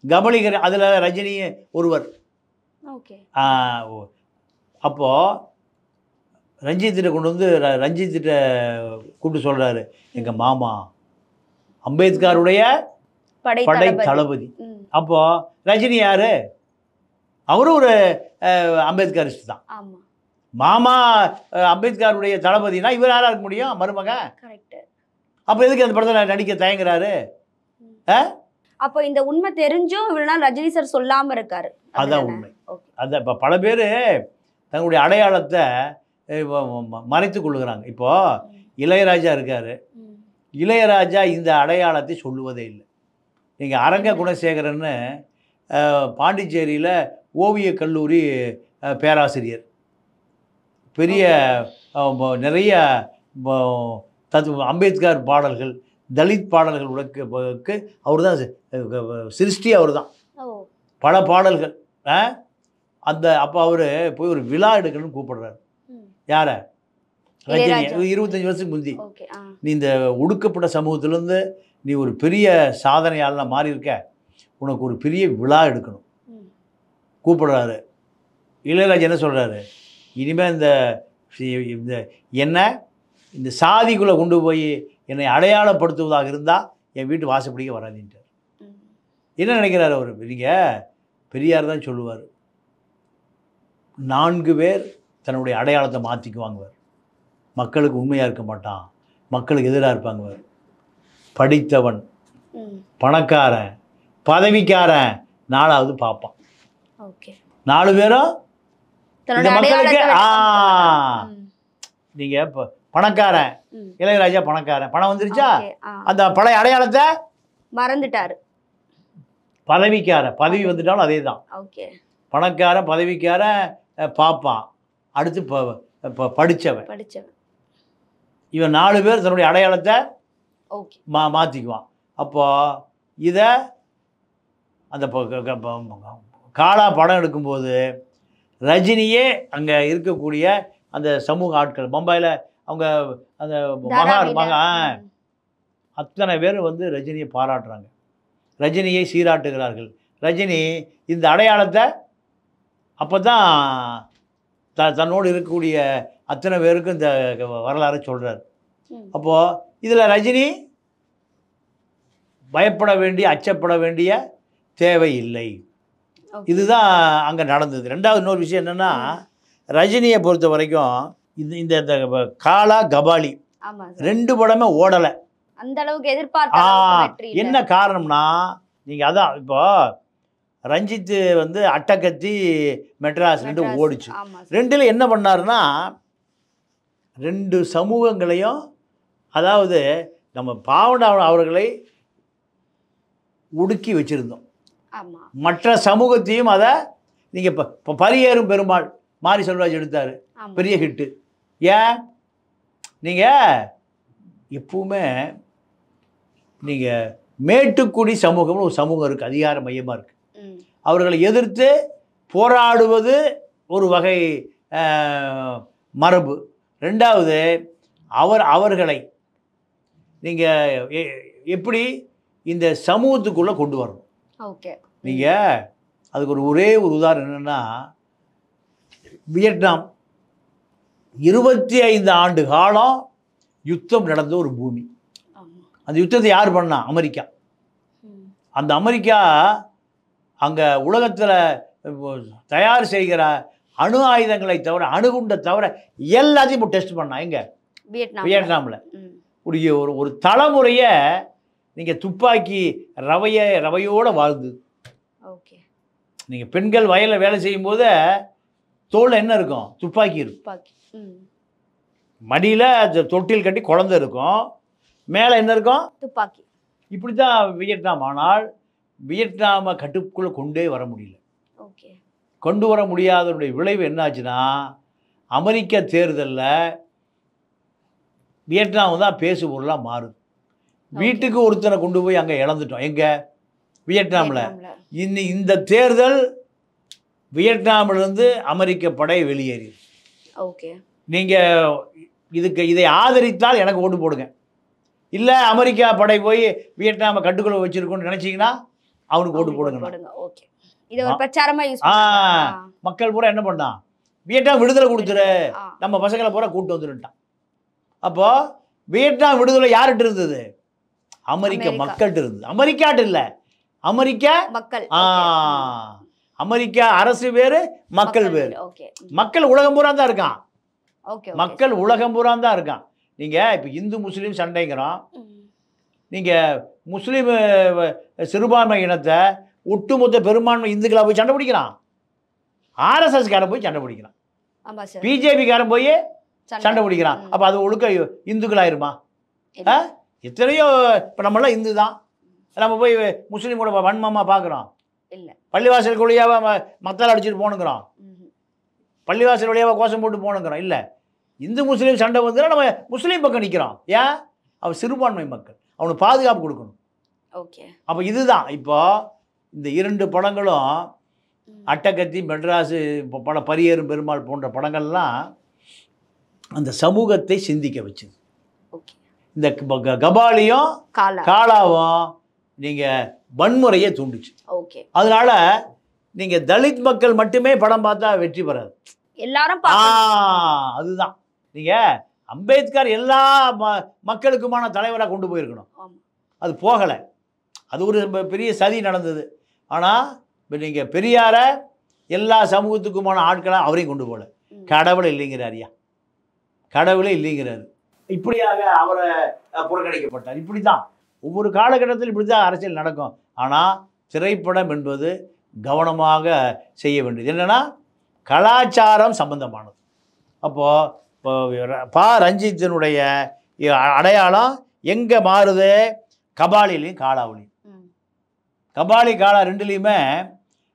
Speaker 2: கபலீகரம். அதில் ரஜினி ஒருவர். அப்போது ரஞ்சித்திட்ட கொண்டு வந்து ரஞ்சித்திட்ட கூப்பிட்டு சொல்கிறாரு, எங்கள் மாமா அம்பேத்கருடைய படை தளபதி. அப்போது ரஜினி யார்? அவரும் ஒரு அம்பேத்கரிஸ்ட் தான். மாமா அம்பேத்கருடைய தளபதினா இவர் யாராக இருக்க முடியும்? மருமக. அப்போ எதுக்கு அந்த படத்தில் நடிக்க தயங்குறாரு?
Speaker 1: அப்போ இந்த உண்மை தெரிஞ்சும் இவ்வளோ நாள் ரஜினி சார் சொல்லாமல் இருக்காரு.
Speaker 2: அதுதான் உண்மை. அதான் இப்போ பல பேர் தங்களுடைய அடையாளத்தை மறைத்து கொள்ளுகிறாங்க. இப்போது இளையராஜா இருக்கார். இளையராஜா இந்த அடையாளத்தை சொல்லுவதே இல்லை. நீங்கள் அரங்க குணசேகரன்னு பாண்டிச்சேரியில் ஓவியக் கல்லூரி பேராசிரியர், பெரிய நிறைய அம்பேத்கர் பாடல்கள், தலித் பாடல்கள் உலக்கு அவர் தான் சிருஷ்டி. அவர் தான் பல பாடல்கள். அந்த அப்போ அவர் போய் ஒரு விழா எடுக்கணும்னு கூப்பிடுறாரு. யாரை? ரஜினி. 25 வருஷத்துக்கு முந்தி. நீ இந்த ஒடுக்கப்பட்ட சமூகத்திலேருந்து நீ ஒரு பெரிய சாதனையாளனாக மாறி இருக்க, உனக்கு ஒரு பெரிய விழா எடுக்கணும் கூப்பிடுறாரு. இளையராஜா என்ன சொல்கிறாரு, இனிமேல் இந்த என்ன இந்த சாதிக்குள்ளே கொண்டு போய் என்னை அடையாளப்படுத்துவதாக இருந்தால் என் வீட்டு வாசப்படிக்க வராதுன்ட்டார். என்ன நினைக்கிறாரு அவர்? நீங்கள் பெரியார் தான் சொல்லுவார், 4 பேர் தன்னுடைய அடையாளத்தை மாற்றிக்குவாங்குவார். மக்களுக்கு உண்மையாக இருக்க மாட்டான், மக்களுக்கு எதிராக இருப்பாங்குவார். படித்தவன், பணக்காரன், பதவிக்காரன் 4வது பார்ப்பான். 4 பேரும் இந்த மக்களுக்கு. நீங்கள் இப்போ பணக்காரன், இளையராஜா பணக்காரன், பணம் வந்துருச்சா, அந்த பழைய அடையாளத்தை
Speaker 1: மறந்துட்டாரு.
Speaker 2: பதவிக்காரன், பதவி வந்துட்டாலும் அதே தான். பணக்காரன் பதவிக்காரன் பார்ப்பான். அடுத்து படித்தவன். இவன் 4 பேர் தன்னுடைய அடையாளத்தை மாற்றிக்குவான். அப்போ இதை அந்த காலா படம் எடுக்கும்போது ரஜினியே அங்கே இருக்கக்கூடிய அந்த சமூக ஆட்கள், பம்பாயில் அவங்க அந்த மகான் அத்தனை பேர் வந்து ரஜினியை பாராட்டுறாங்க, ரஜினியை சீராட்டுகிறார்கள். ரஜினி இந்த அடையாளத்தை அப்போ தான் தன்னோடு இருக்கக்கூடிய அத்தனை பேருக்கும் இந்த வரலாறு சொல்கிறார். அப்போது இதில் ரஜினி பயப்பட வேண்டிய, அச்சப்பட வேண்டிய தேவை இல்லை. இதுதான் அங்கே நடந்தது. 2வது இன்னொரு விஷயம் என்னென்னா, ரஜினியை பொறுத்த வரைக்கும் இந்த காலா கபாலி 2 படமே ஓடலை.
Speaker 1: அந்த அளவுக்கு எதிர்பார்த்த.
Speaker 2: என்ன காரணம்னா, நீங்கள் அதான் இப்போ ரஞ்சித் வந்து அட்டகத்தி, மெட்ராஸ் 2 ஓடிச்சு. 2ல் என்ன பண்ணாருன்னா, 2 சமூகங்களையும், அதாவது நம்ம பாவனா அவர்களை ஒடுக்கி வச்சுருந்தோம், மற்ற சமூகத்தையும் அதை நீங்கள் இப்போ பரியேறும் பெருமாள் மாரி செல்வராஜ் எடுத்தார், பெரிய ஹிட்டு. ஏன் நீங்கள் எப்பவுமே நீங்கள் மேட்டுக்குடி சமூகம்னு ஒரு சமூகம் இருக்குது, அதிகார மையமாக இருக்குது. அவர்களை எதிர்த்து போராடுவது ஒரு வகை மரபு. 2வது அவர்களை நீங்கள் எப்படி இந்த சமூகத்துக்குள்ளே கொண்டு வரணும். நீங்கள் அதுக்கு ஒரே ஒரு உதாரணம் என்னென்னா, வியட்நாம் 25 ஆண்டு காலம் யுத்தம் நடந்த ஒரு பூமி. அந்த யுத்தத்தை யார் பண்ணா? அமெரிக்கா. அந்த அமெரிக்கா அங்கே உலகத்தில் தயார் செய்கிற அணு ஆயுதங்களை தவிர அணுகுண்டை தவிர எல்லாத்தையும் இப்போ டெஸ்ட் பண்ணான் எங்க வியட்நாமில். ஒரு தலைமுறையை நீங்கள் துப்பாக்கி ரவையோடு வாழ்ந்து நீங்கள் பெண்கள் வயலில் வேலை செய்யும்போது தோளில் என்ன இருக்கும்? துப்பாக்கி இருக்கும். மடியில் தொட்டில் கட்டி குழந்தை இருக்கும், மேலே என்ன இருக்கும்?
Speaker 1: துப்பாக்கி. இப்படி
Speaker 2: தான் வியட்நாம். ஆனால் வியட்நாமை கட்டுக்குள்ளே கொண்டே வர முடியல. கொண்டு வர முடியாதனுடைய விளைவு என்னாச்சுன்னா, அமெரிக்க தேர்தலில் வியட்நாம் தான் பேசு பொருளாக மாறுது. வீட்டுக்கு ஒருத்தனை கொண்டு போய் அங்கே இழந்துட்டோம். எங்கே? வியட்நாமில். இந்த தேர்தல் வியட்நாமிலிருந்து அமெரிக்க படை வெளியேறி. நீங்கள் இதை ஆதரித்தால் எனக்கு ஓட்டு போடுங்க, இல்லை அமெரிக்கா படை போய் வியட்நாமை கட்டுக்குள்ள வச்சிருக்கோன்னு நினைச்சீங்கன்னா அவனுக்கு ஓட்டு போடுங்க. மக்கள் பூரா என்ன பண்ணான்? வியட்நாம் விடுதலை கொடுத்துரு, நம்ம பசங்களை பூரா கூட்டு வந்துட்டான். அப்போ வியட்நாம் விடுதலை யார்கிட்ட இருந்தது? அமெரிக்க மக்கள்கிட்ட இருந்தது. அமெரிக்காட்டு இல்லை, அமெரிக்க மக்கள். அமெரிக்கா அரசு வேறு, மக்கள் வேறு. மக்கள் உலகம் பூரா தான் இருக்கான். மக்கள் உலகம் பூரா தான் இருக்கான். நீங்கள் இப்போ இந்து முஸ்லீம் சண்டைங்கிறோம். நீங்கள் முஸ்லீம் சிறுபான்மை இனத்தை ஒட்டுமொத்த பெரும்பான்மை இந்துக்களாக போய் சண்டை பிடிக்கிறான். ஆர்எஸ்எஸ்காரன் போய் சண்டை பிடிக்கிறான். பிஜேபிக்காரன் போய் சண்டை பிடிக்கிறான். அப்போ அது ஒழுக்க இந்துக்களாயிருமா? எத்தனையோ இப்போ நம்மளாம் இந்து தான், நம்ம போய் முஸ்லீம் கூட வன்மமாக பார்க்குறோம். இல்லை, பள்ளிவாசல் வழியாக மத்தால் அடிச்சுட்டு போனுங்கிறோம், பள்ளிவாசல் வழியாக கோஷம் போட்டு போனுங்கிறோம். இல்லை, இந்து முஸ்லீம் சண்டை வந்துன்னா நம்ம முஸ்லீம் பக்கம் நிற்கிறோம். ஏன்? அவன் சிறுபான்மை மக்கள், அவனுக்கு பாதுகாப்பு கொடுக்கணும். அப்போ இதுதான் இப்போ இந்த 2 படங்களும், அட்டகத்தி, மெட்ராஸு, பல பரியேறும் பெருமாள் போன்ற படங்கள்லாம் அந்த சமூகத்தை சிந்திக்க வச்சுது. இந்த கபாலியும் காலாவும் நீங்கள் வன்முறையை தூண்டுச்சு. அதனால நீங்கள் தலித் மக்கள் மட்டுமே படம் பார்த்தா வெற்றி பெறாது, எல்லாரும். அதுதான் நீங்கள் அம்பேத்கர் எல்லா மக்களுக்குமான தலைவராக கொண்டு போயிருக்கணும். அது போகலை, அது ஒரு பெரிய சதி நடந்தது. ஆனால் நீங்கள் பெரியாரை எல்லா சமூகத்துக்குமான ஆட்களாக அவரையும் கொண்டு போகல. கடவுளை இல்லைங்கிறாரியா, கடவுளே இல்லைங்கிறாரு. இப்படியாக அவரை புறக்கணிக்கப்பட்டார். இப்படி தான் ஒவ்வொரு காலகட்டத்தில் இப்படி தான் அரசியல் நடக்கும். ஆனால் திரைப்படம் என்பது கவனமாக செய்ய வேண்டியது. என்னென்னா கலாச்சாரம் சம்பந்தமானது. அப்போது இப்போ பா ரஞ்சித்தினுடைய அடையாளம் எங்கே மாறுது? கபாலிலையும் காலாவிலையும். கபாலி காலா ரெண்டுலேயுமே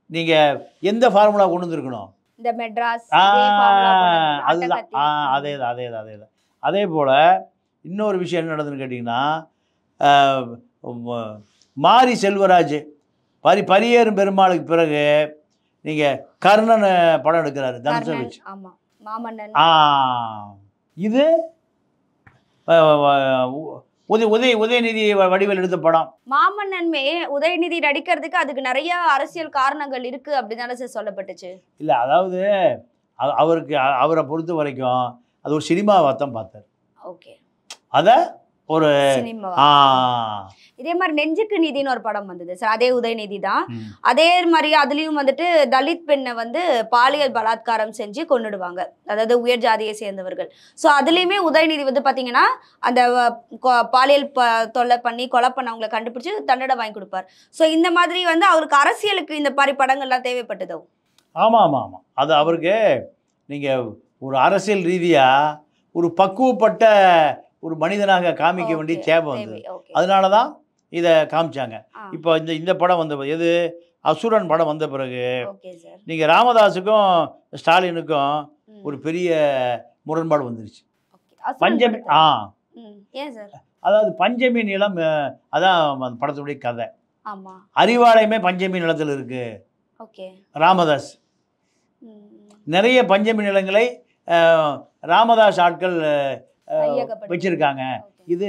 Speaker 2: நீங்கள் எந்த ஃபார்முலா கொண்டு வந்துருக்கணும்? இந்த மெட்ராஸ். அதுதான், அதே தான். அதே போல் இன்னொரு விஷயம் என்ன நடந்துன்னு கேட்டிங்கன்னா, மாரி செல்வராஜ் பரியேறும் பெருமாளுக்கு பிறகு நீங்கள் கர்ணன் படம் எடுக்கிறாரு தனுஷை வச்சு. இது உதயநிதி வடிவில் எடுத்த படம்
Speaker 1: மாமன்னன்மே. உதயநிதி நடிக்கிறதுக்கு அதுக்கு நிறைய அரசியல் காரணங்கள் இருக்கு அப்படிதானே சார் சொல்லப்பட்டுச்சு?
Speaker 2: இல்லை, அதாவது அவரை பொறுத்த வரைக்கும் அது ஒரு சினிமாவாக தான் பார்த்தார். அதை ஒரு
Speaker 1: இதே மாதிரி நெஞ்சுக்கு நீதினு ஒரு படம் வந்தது சார், அதே உதயநிதி தான். அதே மாதிரி அதுலயும் வந்துட்டு தலித் பெண்ணை வந்து பாலியல் பலாத்காரம் செஞ்சு கொன்னுடுவாங்க, அதாவது உயர் ஜாதியை சேர்ந்தவர்கள். ஸோ அதுலயுமே உதயநிதி வந்து பாத்தீங்கன்னா அந்த பாலியல் தொல்லை பண்ணி கொலை பண்ணவங்களை கண்டுபிடிச்சு தண்டனை வாங்கி கொடுப்பார். ஸோ இந்த மாதிரி வந்து அவருக்கு அரசியலுக்கு இந்த மாதிரி படங்கள்லாம் தேவைப்பட்டதோ?
Speaker 2: ஆமாம். அது அவருக்கு நீங்கள் ஒரு அரசியல் ரீதியாக ஒரு பக்குவப்பட்ட ஒரு மனிதனாக காமிக்க வேண்டிய தேவை வந்தது. அதனால தான் இதை காமிச்சாங்க. இப்போ இந்த படம் வந்த எது அசுரன் படம் வந்த பிறகு நீங்கள் ராமதாஸுக்கும் ஸ்டாலினுக்கும் ஒரு பெரிய முரண்பாடு வந்துருச்சு. பஞ்சமி அதாவது பஞ்சமி நிலம், அதான் அந்த படத்துடைய கதை. அறிவாலயமே பஞ்சமி நிலத்தில் இருக்கு. ராமதாஸ் நிறைய பஞ்சமி நிலங்களை ராமதாஸ் ஆட்கள் வச்சிருக்காங்க. இது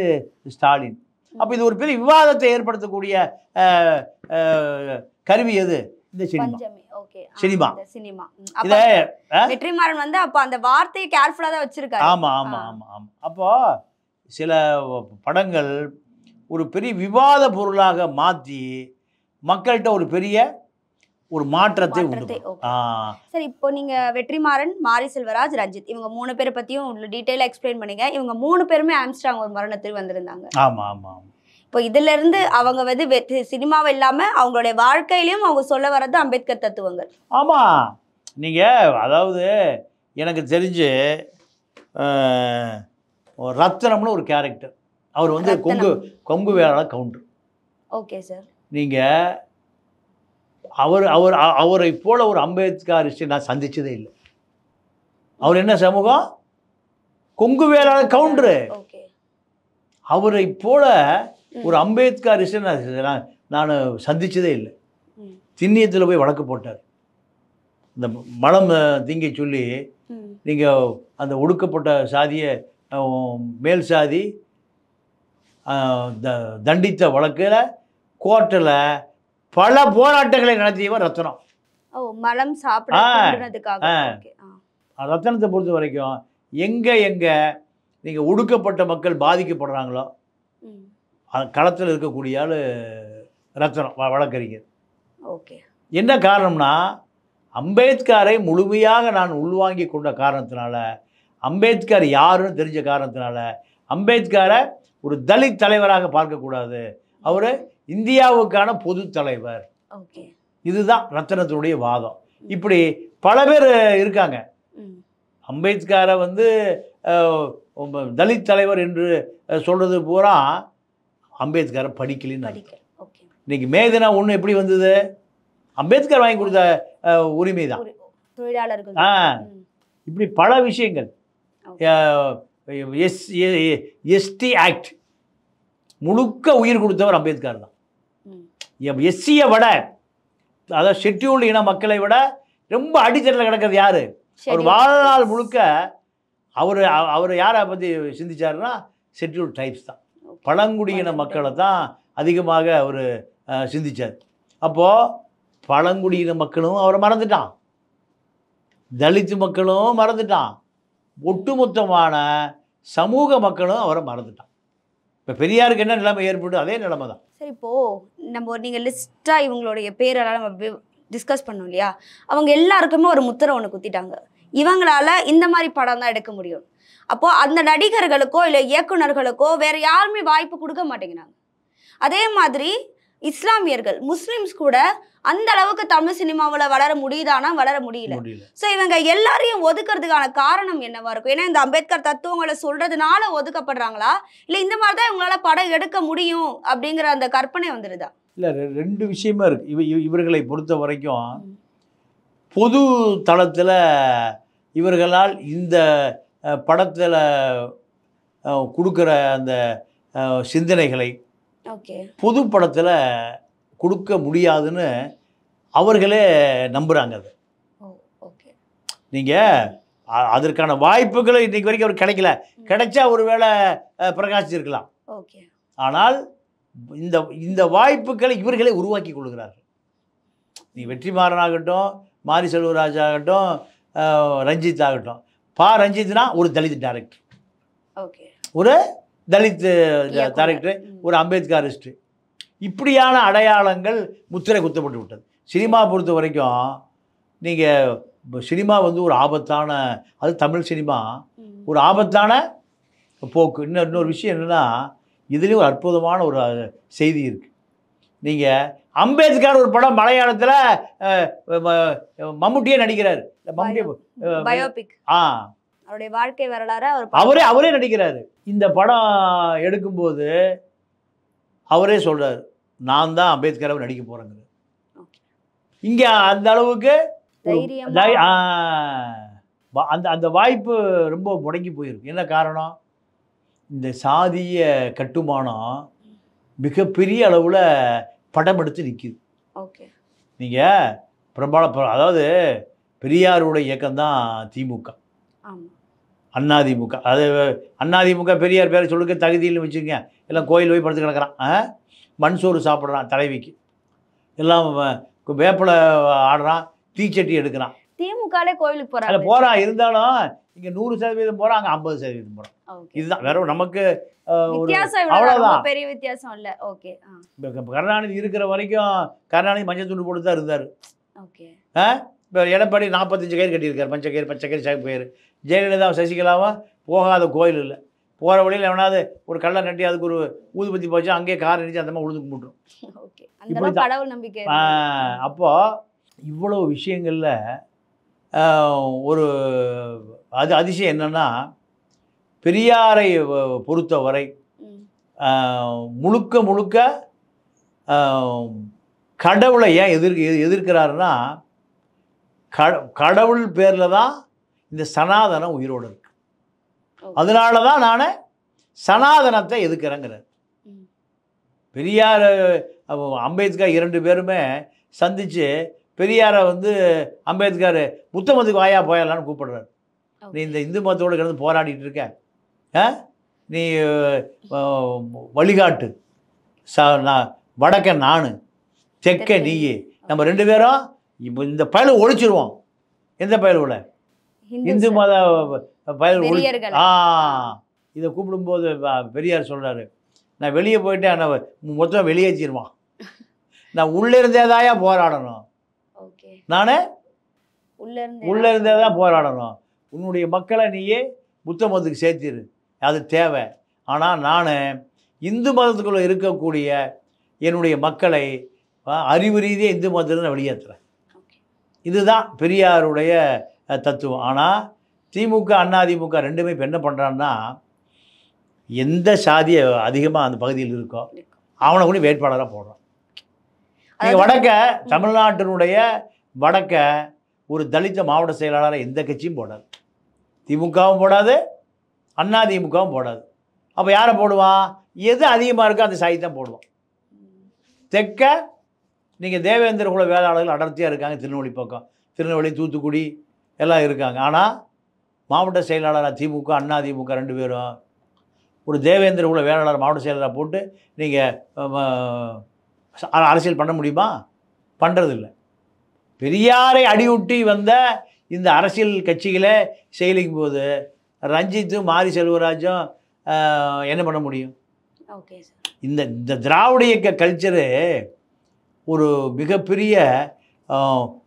Speaker 2: ஸ்டாலின். அப்போ இது ஒரு பெரிய விவாதத்தை ஏற்படுத்தக்கூடிய கருவி எது? இந்த சினிமா. இதை
Speaker 1: வெற்றிமாறன் வந்து அப்போ அந்த வார்த்தையை கேர்ஃபுல்லாக தான் வச்சிருக்காரு.
Speaker 2: ஆமாம். அப்போ சில படங்கள் ஒரு பெரிய விவாத பொருளாக மாற்றி மக்கள்கிட்ட ஒரு பெரிய ஒரு மாற்றத்தை உண்டு
Speaker 1: மாற்றத்தை,
Speaker 2: பண்ணும்.
Speaker 1: okay. சரி, இப்போ நீங்க வெற்றிமாறன், மாரி செல்வராஜ், ரஞ்சித் இவங்க 3 பேரை பத்தியும் டீடைலா எக்ஸ்பிளைன் பண்ணீங்க. இவங்க 3 பேருமே ஆம்ஸ்ட்ராங் ஒரு மரணத்தில் வந்திருந்தாங்க.
Speaker 2: ஆமா ஆமா ஆமா.
Speaker 1: இப்போ இதுல இருந்து அவங்க வந்து சினிமாவை இல்லாம அவங்களுடைய வாழ்க்கையிலயும் அவங்க சொல்ல வர்றது அம்பேத்கர் தத்துவங்கள்.
Speaker 2: ஆமா, நீங்க அதாவது எனக்கு தெரிஞ்சு ரத்னம்னு ஒரு கேரக்டர், அவர் வந்து கொங்கு வேளாள கவுண்டர்.
Speaker 1: Okay sir.
Speaker 2: நீங்க அவரை போல ஒரு அம்பேத்கரிஸ்டை நான் சந்திச்சதே இல்லை. அவர் என்ன சமூகம்? கொங்கு வேளாள கவுண்டரு.
Speaker 1: ஓகே.
Speaker 2: அவரை போல ஒரு அம்பேத்கரிஸ்டை நான் சந்திச்சதே இல்லை. திண்ணியத்தில் போய் வழக்கு போட்டார். இந்த மலம் திங்க சொல்லி நீங்கள் அந்த ஒடுக்கப்பட்ட சாதியை மேல் சாதி தண்டித்த வழக்கில் கோர்ட்டில் பல போராட்டங்களை நடத்தியவர் ரத்னம்.
Speaker 1: மலம் சாப்பிடுறதுக்காக.
Speaker 2: ரத்னத்தை பொறுத்த வரைக்கும் எங்கே நீங்கள் ஒடுக்கப்பட்ட மக்கள் பாதிக்கப்படுறாங்களோ களத்தில் இருக்கக்கூடிய ஆள் ரத்னம் வழக்கறிஞர்.
Speaker 1: ஓகே.
Speaker 2: என்ன காரணம்னா, அம்பேத்கரை முழுமையாக நான் உள்வாங்கி கொண்ட காரணத்தினால, அம்பேத்கர் யாருன்னு தெரிஞ்ச காரணத்தினால, அம்பேத்கரை ஒரு தலித் தலைவராக பார்க்கக்கூடாது, அவர் இந்தியாவுக்கான பொது தலைவர்.
Speaker 1: ஓகே.
Speaker 2: இதுதான் ரத்னத்தினுடைய வாதம். இப்படி பல பேர் இருக்காங்க. அம்பேத்கரை வந்து தலித் தலைவர் என்று சொல்றது பூரா அம்பேத்கரை படிக்கலின்னு. இன்னைக்கு மேதினா ஒன்று எப்படி வந்தது? அம்பேத்கர் வாங்கி கொடுத்த உரிமை தான்.
Speaker 1: தொழிலாளர்கள்.
Speaker 2: இப்படி பல விஷயங்கள். எஸ்டி ஆக்ட் முழுக்க உயிர் கொடுத்தவர் அம்பேத்கர் தான். எஸ்சியை விட, அதாவது ஷெட்யூல்டு இன மக்களை விட ரொம்ப அடித்தட்டில் கிடக்கிறது யாரு? ஒரு வாழ்நாள் முழுக்க அவர் யாரை பற்றி சிந்திச்சாருன்னா ஷெட்யூல்டு ட்ரைப்ஸ் தான், பழங்குடியின மக்களை தான் அதிகமாக அவர் சிந்திச்சார். அப்போது பழங்குடியின மக்களும் அவரை மறந்துட்டான், தலித் மக்களும் மறந்துட்டான், ஒட்டுமொத்தமான சமூக மக்களும் அவரை மறந்துட்டான். இப்போ பெரியாருக்கு என்ன நிலைமை ஏற்பட்டு அதே நிலைமை தான்.
Speaker 1: சரி, இப்போது நீங்கள் லிஸ்ட்டாக இவங்களுடைய பேரெல்லாம் நம்ம டிஸ்கஸ் பண்ணோம் இல்லையா, அவங்க எல்லாருக்குமே ஒரு முத்திரை ஒன்று குத்திட்டாங்க, இவங்களால இந்த மாதிரி படம் தான் எடுக்க முடியும். அப்போது அந்த நடிகர்களுக்கோ இல்லை இயக்குநர்களுக்கோ வேறு யாருமே வாய்ப்பு கொடுக்க மாட்டேங்கிறாங்க. அதே மாதிரி இஸ்லாமியர்கள், முஸ்லிம்ஸ் கூட அந்த அளவுக்கு தமிழ் சினிமாவில் வளர முடியுதானா? வளர முடியல. ஸோ இவங்க எல்லாரையும் ஒதுக்கிறதுக்கான காரணம் என்னவா இருக்கும்? ஏன்னா இந்த அம்பேத்கர் தத்துவங்களை சொல்றதுனால ஒதுக்கப்படுறாங்களா, இல்லை இந்த மாதிரி தான் இவங்களால படம் எடுக்க முடியும் அப்படிங்கிற அந்த கற்பனை வந்துடுதா?
Speaker 2: இல்லை, ரெண்டு விஷயமா இருக்கு. இவர்களை பொறுத்த வரைக்கும் பொது தளத்தில் இவர்களால் இந்த படத்தில் கொடுக்குற அந்த சிந்தனைகளை பொது படத்தில் கொடுக்க முடியாதுன்னு அவர்களே நம்புகிறாங்க. அது நீங்கள் அதற்கான வாய்ப்புகளை இன்றைக்கு வரைக்கும் அவர் கிடைக்கல. கிடைச்சா ஒரு வேளை பிரகாசிச்சிருக்கலாம். ஆனால் இந்த வாய்ப்புகளை இவர்களே உருவாக்கி கொள்கிறார்கள். நீ வெற்றிமாறனாகட்டும், மாரி செல்வராஜ் ஆகட்டும், ரஞ்சித் ஆகட்டும். ரஞ்சித்னா ஒரு தலித் டைரக்டர், ஒரு தலித் டைரக்டர், ஒரு அம்பேத்கரிஸ்ட். இப்படியான அடையாளங்கள் முத்திரை குத்தப்பட்டு விட்டது. சினிமா பொறுத்த வரைக்கும் நீங்கள் சினிமா வந்து ஒரு ஆபத்தான, அது தமிழ் சினிமா ஒரு ஆபத்தான போக்கு. இன்னொரு விஷயம் என்னென்னா, இதுலேயும் ஒரு அற்புதமான ஒரு செய்தி இருக்குது. நீங்கள் அம்பேத்கர் ஒரு படம் மலையாளத்தில் மம்முட்டியே நடிக்கிறார்.
Speaker 1: பயோபிக். அவருடைய வாழ்க்கை வரலாறு
Speaker 2: அவரே நடிக்கிறாரு. இந்த படம் எடுக்கும்போது அவரே சொல்றாரு, நான் தான் அம்பேத்கரை நடிக்க போறேங்க. இங்க அந்த அளவுக்கு அந்த வாய்ப்பு ரொம்ப முடங்கி போயிருக்கு. என்ன காரணம்? இந்த சாதிய கட்டுமானம் மிகப்பெரிய அளவில் படம் எடுத்து நிற்கிது. நீங்கள் அதாவது பெரியாருடைய இயக்கம்தான் திமுக, அண்ணாதிமுக. அது அண்ணாதிமுக பெரியார் பேரை சொல்லுங்க தகுதியில் வச்சுக்கோங்க. எல்லாம் கோயில் போய் படுத்து கிடக்கிறான், மண் சோறு சாப்பிட்றான் தலைவிக்கு, எல்லாம் வேப்பிலை ஆடுறான், தீச்சட்டி எடுக்கிறான்.
Speaker 1: திமுகலே கோயிலுக்கு
Speaker 2: போகிறான். இருந்தாலும் இங்கே 100% போகிறான், அங்கே 50% போகிறான். இதுதான் வேற நமக்கு
Speaker 1: அவ்வளோதான், பெரிய வித்தியாசம் இல்லை. ஓகே.
Speaker 2: கருணாநிதி இருக்கிற வரைக்கும் கருணாநிதி மஞ்சள் துண்டு போட்டு தான் இருந்தார்.
Speaker 1: ஓகே.
Speaker 2: இப்போ எடப்பாடி 45 கயிறு கட்டியிருக்காரு, பச்சை கயிறு சிவப்பு கயிறு. ஜெயலலிதா சசிகலாவும் போகாத கோயில் இல்லை. போகிற வழியில் எவனாவது ஒரு கல்லை நட்டி அதுக்கு ஒரு ஊதுபத்தி போச்சு, அங்கேயே கார் நினைச்சு அந்த மாதிரி உழுது கும்பிட்டுரும்.
Speaker 1: ஓகே. அந்த அளவுக்கு கடவுள் நம்பிக்கை.
Speaker 2: அப்போது இவ்வளோ விஷயங்களில் ஒரு அதிசயம் என்னென்னா, பெரியாரை பொறுத்தவரை முழுக்க கடவுளை ஏன் எதிர்க்கிறாருன்னா, கடவுள் பேரில் தான் இந்த சனாதனம் உயிரோடு இருக்கு. அதனால தான் நான் சனாதனத்தை எதிர்க்கிறேங்கிறார். பெரியார் அம்பேத்கர் 2 பேருமே சந்தித்து பெரியாரை வந்து அம்பேத்கர் புத்த மதத்துக்கு வாயா போயிடலான்னு கூப்பிடுறாரு. நீ இந்த இந்து மதத்தோடு கிடந்து போராடிட்டு இருக்க, நீ வழிகாட்டு, நான் வடக்க நான் தெற்க நீ, நம்ம 2 பேரும் இப்போ இந்த பயலை ஒழிச்சிருவோம். எந்த பயலுல? இந்து மத பயல் ஒழி. இதை கூப்பிடும்போது பெரியார் சொல்கிறாரு, நான் வெளியே போயிட்டு நான் மொத்தம் வெளியேற்றிடுவான், நான் உள்ளே இருந்தேதாயா போராடணும், நான் உள்ளே இருந்தே தான் போராடணும். உன்னுடைய மக்களை நீயே புத்த மதத்துக்கு சேர்த்திரு, அது தேவை. ஆனால் நான் இந்து மதத்துக்குள்ளே இருக்கக்கூடிய என்னுடைய மக்களை அறிவு ரீதியாக இந்து மதத்தில் வெளியேற்றுறேன். இதுதான் பெரியாருடைய தத்துவம். ஆனால் திமுக அதிமுக 2மே இப்போ என்ன பண்ணுறான்னா, எந்த சாதியை அதிகமாக அந்த பகுதியில் இருக்கோ அவனை கூட வேட்பாளராக போடுறான். நீங்கள் வடக்க தமிழ்நாட்டினுடைய வடக்க ஒரு தலித்த மாவட்ட செயலாளரை எந்த கட்சியும் போடாது, திமுகவும் போடாது, அதிமுகவும் போடாது. அப்போ யாரை போடுவான்? எது அதிகமாக இருக்கோ அந்த சாதி தான் போடுவான். தெற்க நீங்கள் தேவேந்திர குல வேளாளர்கள் அடர்த்தியாக இருக்காங்க, திருநெல்வேலி பக்கம், திருநெல்வேலி தூத்துக்குடி எல்லாம் இருக்காங்க. ஆனால் மாவட்ட செயலாளராக திமுக அதிமுக 2 பேரும் ஒரு தேவேந்திர குல வேளாளர் மாவட்ட செயலாளராக போட்டு நீங்கள் அரசியல் பண்ண முடியுமா? பண்ணுறதில்லை. பெரியாரை அடியுட்டி வந்த இந்த அரசியல் கட்சிகளை செயலிக்கும் போது ரஞ்சித்தும் மாரி செல்வராஜும் என்ன பண்ண முடியும்? இந்த திராவிட இயக்க கல்ச்சரு ஒரு மிகப்பெரிய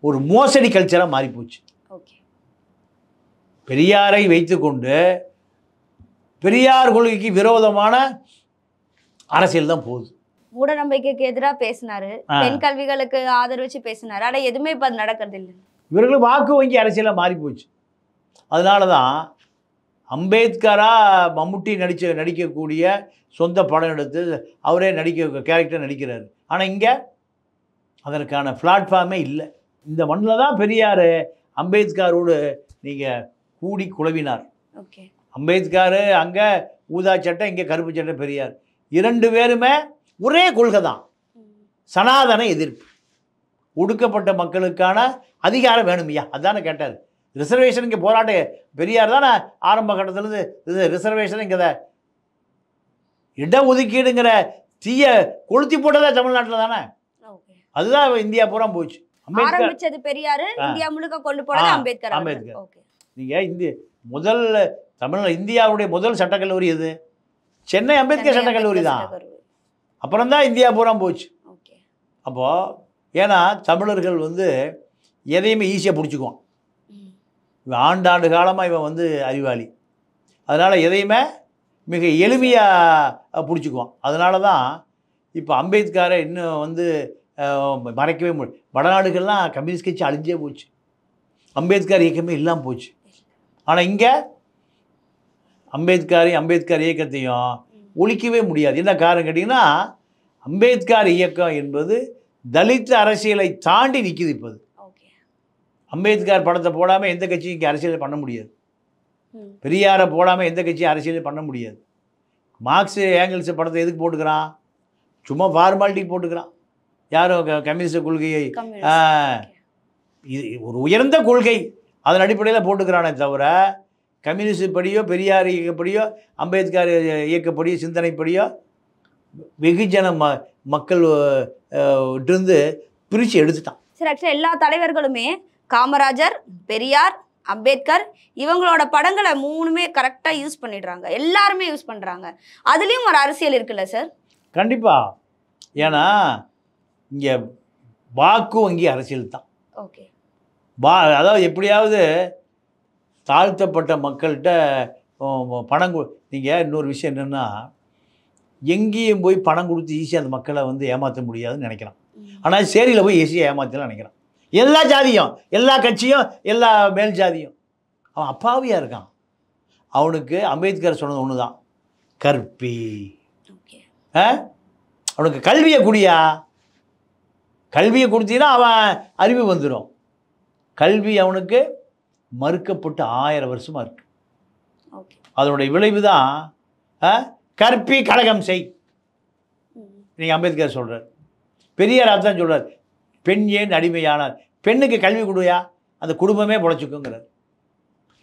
Speaker 2: ஒரு மோசடி கல்ச்சராக மாறிப்போச்சு. பெரியாரை வைத்துக்கொண்டு பெரியார் கொள்கைக்கு விரோதமான அரசியல் தான் போகுது.
Speaker 1: மூட நம்பிக்கைக்கு எதிராக பேசினாரு, பெண் கல்விகளுக்கு ஆதரவு வச்சு பேசினாரு. ஆனால் எதுவுமே இப்போ அது நடக்கிறது இல்லை.
Speaker 2: இவர்களுக்கு வாக்கு வங்கி அரசியலாக மாறி போச்சு. அதனால தான் அம்பேத்கராக மம்முட்டி நடிக்கக்கூடிய சொந்த படம் எடுத்து அவரே கேரக்டர் நடிக்கிறாரு. ஆனால் இங்கே அதற்கான பிளாட்ஃபார்மே இல்லை. இந்த மண்ணில் தான் பெரியார் அம்பேத்கரோடு நீங்கள் கூடி குழவினார். அம்பேத்கர் அங்கே ஊதா சட்டை, இங்கே கருப்பு சட்டை பெரியார். 2 பேருமே ஒரே கொள்கை தான், சனாதன எதிர்ப்பு. ஒடுக்கப்பட்ட மக்களுக்கான அதிகாரம் வேணுமையா, அதுதானே கேட்டார். ரிசர்வேஷன் இங்கே போராட்டம் பெரியார் தானே ஆரம்ப கட்டத்திலேருந்து ரிசர்வேஷன் இங்கே இடஒதுக்கீடுங்கிற தீய கொளுத்தி போட்டதா தமிழ்நாட்டில் தானே. அதுதான் இந்தியா பூரா போச்சு.
Speaker 1: ஆரம்பிச்சது பெரியார், இந்தியா முழுக்க கொண்டு போனது அம்பேத்கர்.
Speaker 2: நீங்க இந்தியாவுடைய முதல் சட்டக்கல்லூரி எது? சென்னை அம்பேத்கர் சட்டக்கல்லூரி தான். அப்புறம் தான் இந்தியா பூரா போச்சு. அப்போது ஏன்னா தமிழர்கள் வந்து எதையுமே ஈஸியாக பிடிச்சிக்குவான். இவன் ஆண்டாண்டு காலமாக இவன் வந்து அறிவாளி, அதனால் எதையுமே மிக எளிமையாக பிடிச்சிக்குவான். அதனால தான் இப்போ அம்பேத்கரை இன்னும் வந்து மறைக்கவே முடியும். வடநாடுகள்லாம் கம்யூனிஸ்ட் கட்சி அழிஞ்சே போச்சு, அம்பேத்கர் இயக்கமே இல்லாமல் போச்சு. ஆனால் இங்கே அம்பேத்கர் இயக்கத்தையும் ஒழிக்கவே முடியாது. என்ன காரணம் கேட்டிங்கன்னா, அம்பேத்கர் இயக்கம் என்பது தலித் அரசியலை தாண்டி நிற்கிது. இப்போ அம்பேத்கர் படத்தை போடாமல் எந்த கட்சியும் இங்கே அரசியல் பண்ண முடியாது. பெரியாரை போடாமல் எந்த கட்சியும் அரசியல் பண்ண முடியாது. மார்க்ஸ் ஏங்கிள்ஸ் படத்தை எதுக்கு போட்டுக்கிறான்? சும்மா ஃபார்மாலிட்டிக்கு போட்டுக்கிறான். யாரும் கம்யூனிஸ்ட் கொள்கையை இது ஒரு உயர்ந்த கொள்கை அதன் அடிப்படையில் போட்டுக்கிறானே தவிர, கம்யூனிஸ்ட் படியோ பெரியார் இயக்கப்படியோ அம்பேத்கர் இயக்கப்படியோ சிந்தனைப்படியோ வெகுஜன மக்கள் இருந்து பிரித்து எடுத்துட்டான்.
Speaker 1: சரி, ஆக்சுவலாக எல்லா தலைவர்களுமே காமராஜர், பெரியார், அம்பேத்கர் இவங்களோட படங்களை 3மே கரெக்டாக யூஸ் பண்ணிடுறாங்க, எல்லாருமே யூஸ் பண்ணுறாங்க. அதுலேயும் ஒரு அரசியல் இருக்குல்ல சார்?
Speaker 2: கண்டிப்பாக. ஏன்னா இங்கே வாக்கு வங்கி அரசியல் தான்.
Speaker 1: ஓகே.
Speaker 2: அதாவது எப்படியாவது தாழ்த்தப்பட்ட மக்கள்கிட்ட பணம் நீங்கள் இன்னொரு விஷயம் என்னென்னா, எங்கேயும் போய் பணம் கொடுத்து ஈஸியாக அந்த மக்களை வந்து ஏமாற்ற முடியாதுன்னு நினைக்கிறான். ஆனால் சேரியில் போய் ஈஸியாக ஏமாற்றலாம் நினைக்கிறான். எல்லா ஜாதியும், எல்லா கட்சியும், எல்லா மேல் ஜாதியும். அவன் அப்பாவியாக இருக்கான். அவனுக்கு அம்பேத்கர் சொன்னது ஒன்று தான், கற்பி. அவனுக்கு கல்வியை குடியா, கல்வியை கொடுத்தீங்கன்னா அவன் அறிவு வந்துடும். கல்வி அவனுக்கு மறுக்கப்பட்டு 1000 வருஷமாக இருக்கு. அதனுடைய விளைவு தான் கற்பி கலகம் செய். நீங்கள் அம்பேத்கர் சொல்கிறார். பெரியார் தான் சொல்கிறார், பெண் ஏன் அடிமையானார், பெண்ணுக்கு கல்வி கொடுயா அந்த குடும்பமே பொழைச்சிக்குங்கிறார்.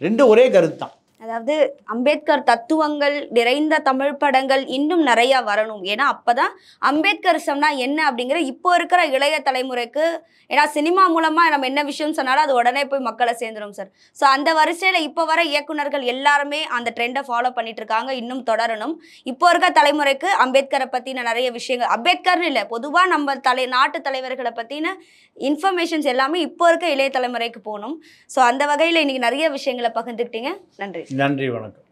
Speaker 2: ரெண்டும் ஒரே கருத்து தான்.
Speaker 1: அதாவது அம்பேத்கர் தத்துவங்கள் நிறைந்த தமிழ் படங்கள் இன்னும் நிறைய வரணும். ஏன்னா அப்பதான் அம்பேத்கரிசம்னா என்ன அப்படிங்கிற இப்போ இருக்கிற இளைய தலைமுறைக்கு, ஏன்னா சினிமா மூலமா நம்ம என்ன விஷயம் சொன்னாலும் அது உடனே போய் மக்களை சேர்ந்துடும் சார். ஸோ அந்த வரிசையில இப்போ வர இயக்குனர்கள் எல்லாருமே அந்த ட்ரெண்டை ஃபாலோ பண்ணிட்டு இருக்காங்க, இன்னும் தொடரணும். இப்போ இருக்க தலைமுறைக்கு அம்பேத்கரை பத்தின நிறைய விஷயங்கள், அம்பேத்கர்னு இல்லை பொதுவாக நம்ம நாட்டு தலைவர்களை பத்தின இன்ஃபர்மேஷன்ஸ் எல்லாமே இப்போ இருக்க இளைய தலைமுறைக்கு போகணும். ஸோ அந்த வகையில் இன்னைக்கு நிறைய விஷயங்களை பகிர்ந்துக்கிட்டீங்க. நன்றி.
Speaker 2: நன்றி, வணக்கம்.